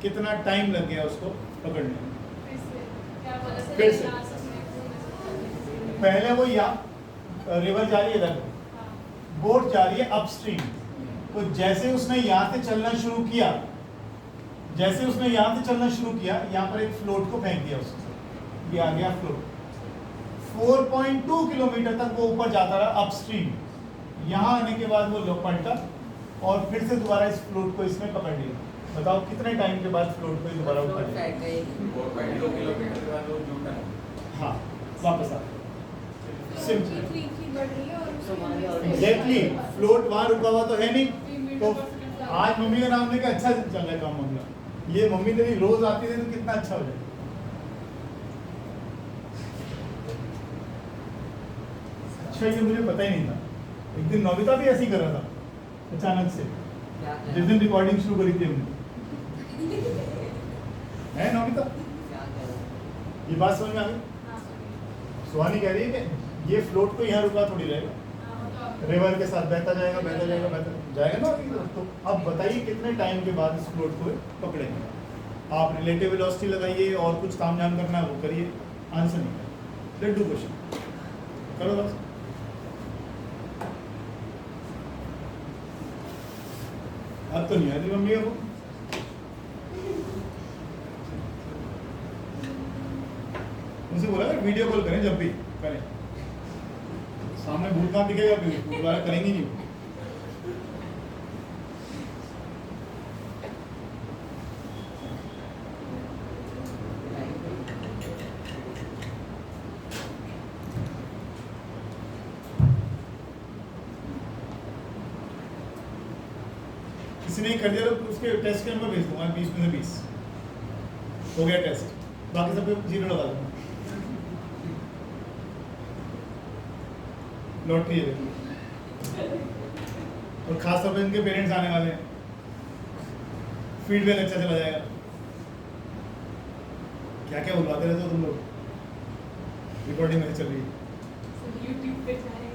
A: कितना टाइम लग गया उसको पकड़ने में? फिर से पहले वो यहाँ रिवर जा रही है, इधर बोट जा रही है अपस्ट्रीम, तो जैसे उसने यहाँ से चलना शुरू किया, यहाँ पर एक फ्लोट को फेंक दिया उसने, ये आ गया फ्लोट। 4.2 किलोमीटर तक वो ऊपर जाता रहा अपस्ट्रीम, यहाँ आने के बाद वो पलटा और फिर से दोबारा इस फ्लोट को इसने पकड़ लिया। बताओ कितने टाइम के बाद फ्लोट को दोबारा उठा लिया?
E: 4.2 किलोमीटर के बाद वो जुटा।
A: हाँ, वापस आ सिंपल एग्जैक्टली। फ्लोट वहाँ रुका हुआ तो है नहीं, तो आज मम्मी का नाम लेके अच्छा चल रहा है काम मम्मी का। ये मम्मी तेरी रोज आती है तो कितना अच्छा हो जाए। अच्छा, ये मुझे पता ही नहीं था। एक दिन नोबिता भी ऐसे ही कर रहा था अचानक से, जिस दिन रिकॉर्डिंग शुरू करी थी हमने, है नोबिता? ये बात समझ में आ गई? सुहानी कह रही है कि ये फ्लोट को यहाँ रुका थोड़ी रहेगा, रिवर के साथ बहता जाएगा ना। तो अब बताइए कितने टाइम के बाद इस फ्लोट को पकड़ेंगे? आप रिलेटिव वेलोसिटी लगाइए और कुछ काम जान करना है वो करिए, आंसर नहीं। लेट्स डू क्वेश्चन, करो बस। अब तो नहीं आती मम्मी को। उनसे बोला वीडियो कॉल करें, जब भी करें, सामने भूत कहाँ दिखेगा, दोबारा करेंगे नहीं। किसी ने कर दिया तो उसके टेस्ट के नंबर भेज दूंगा, 20 में से 20 हो गया टेस्ट, बाकी सब पे 0 लगा दूंगा। लॉटरी है, और खास तौर पे इनके पेरेंट्स आने वाले हैं, फीडबैक अच्छा चला जाएगा। क्या क्या बुलवाते रहते हो तुम लोग? रिकॉर्डिंग में चल रही है,
C: यूट्यूब पे जाएगा।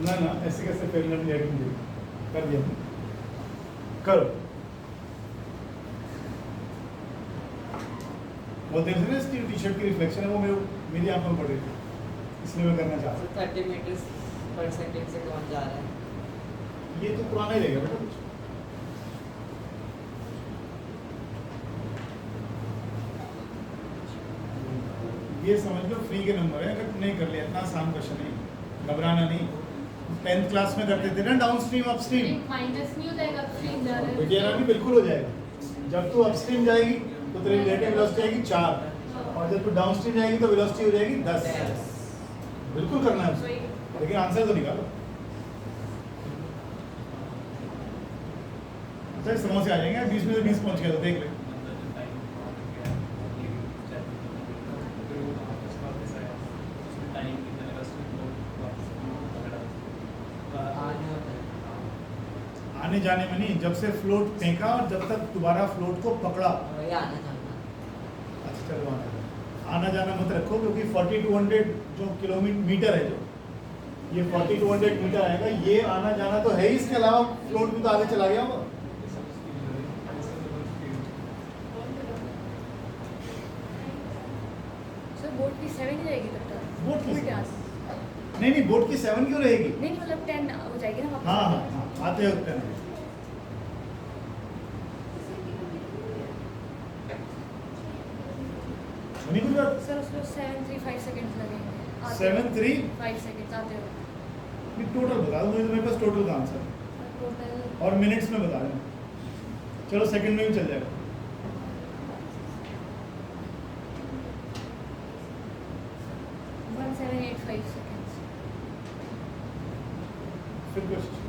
A: ना ऐसे कैसे फेल कर दिया, करो। बहुत देर से ना इसकी टी शर्ट की रिफ्लेक्शन है, वो मेरी आंखों में पड़ रही थी, इसलिए मैं करना चाहता हूँ।
B: 30 मीटर पर सेकंड से कौन जा रहा है?
A: ये तो पुराना ही रहेगा बेटा कुछ। ये समझ लो फ्री के नंबर है, अगर नहीं कर लिया, इतना आसान क्वेश्चन नहीं, घबराना नहीं। 10th क्लास में करते थे ना down stream up stream,
C: minus नहीं हो जाएगा, अपस्ट्रीम जा रहा है।
A: बेटिया भी बिल्कुल हो जाएगा। जब तू अपस्ट्रीम जाएगी तो तेरी रिलेटिव वेलोसिटी आएगी 4, और जब तू डाउनस्ट्रीम जाएगी तो वेलोसिटी हो जाएगी 10। बिल्कुल करना है उसको, लेकिन आंसर तो निकालो। अच्छा समोसे आ जाएंगे, 20 में से 20 पहुंच गया तो देख ले। आने जाने में नहीं, जब से फ्लोट फेंका और जब तक दोबारा फ्लोट को पकड़ा। अच्छा चलो आना जाना मत रखो, क्योंकि 4200 जो किलोमीटर है, जो ये 4200 मीटर आएगा, ये आना जाना तो है ही, इसके अलावा फ्लोट भी तो आगे चला गया होगा।
C: बोट की 7 जाएगी तब तक।
A: बोट की
C: उल्टा।
A: नहीं बोट की 7 क्यों रहेगी?
C: नहीं मतलब 10 हो जाएगी ना वापस।
A: हाँ आते हो 10। नहीं कुछ बात
C: सर उसको 735 सेकंड्स लगेंगे
A: 735
C: सेकंड्स आते हो
A: टोटल बता दो मुझे, तो मेरे पास टोटल का आंसर
C: टोटल
A: और मिनट्स में बता दें, चलो सेकंड में भी चल जाएगा।
C: 1785 सेकंड्स
A: फिर क्वेश्चन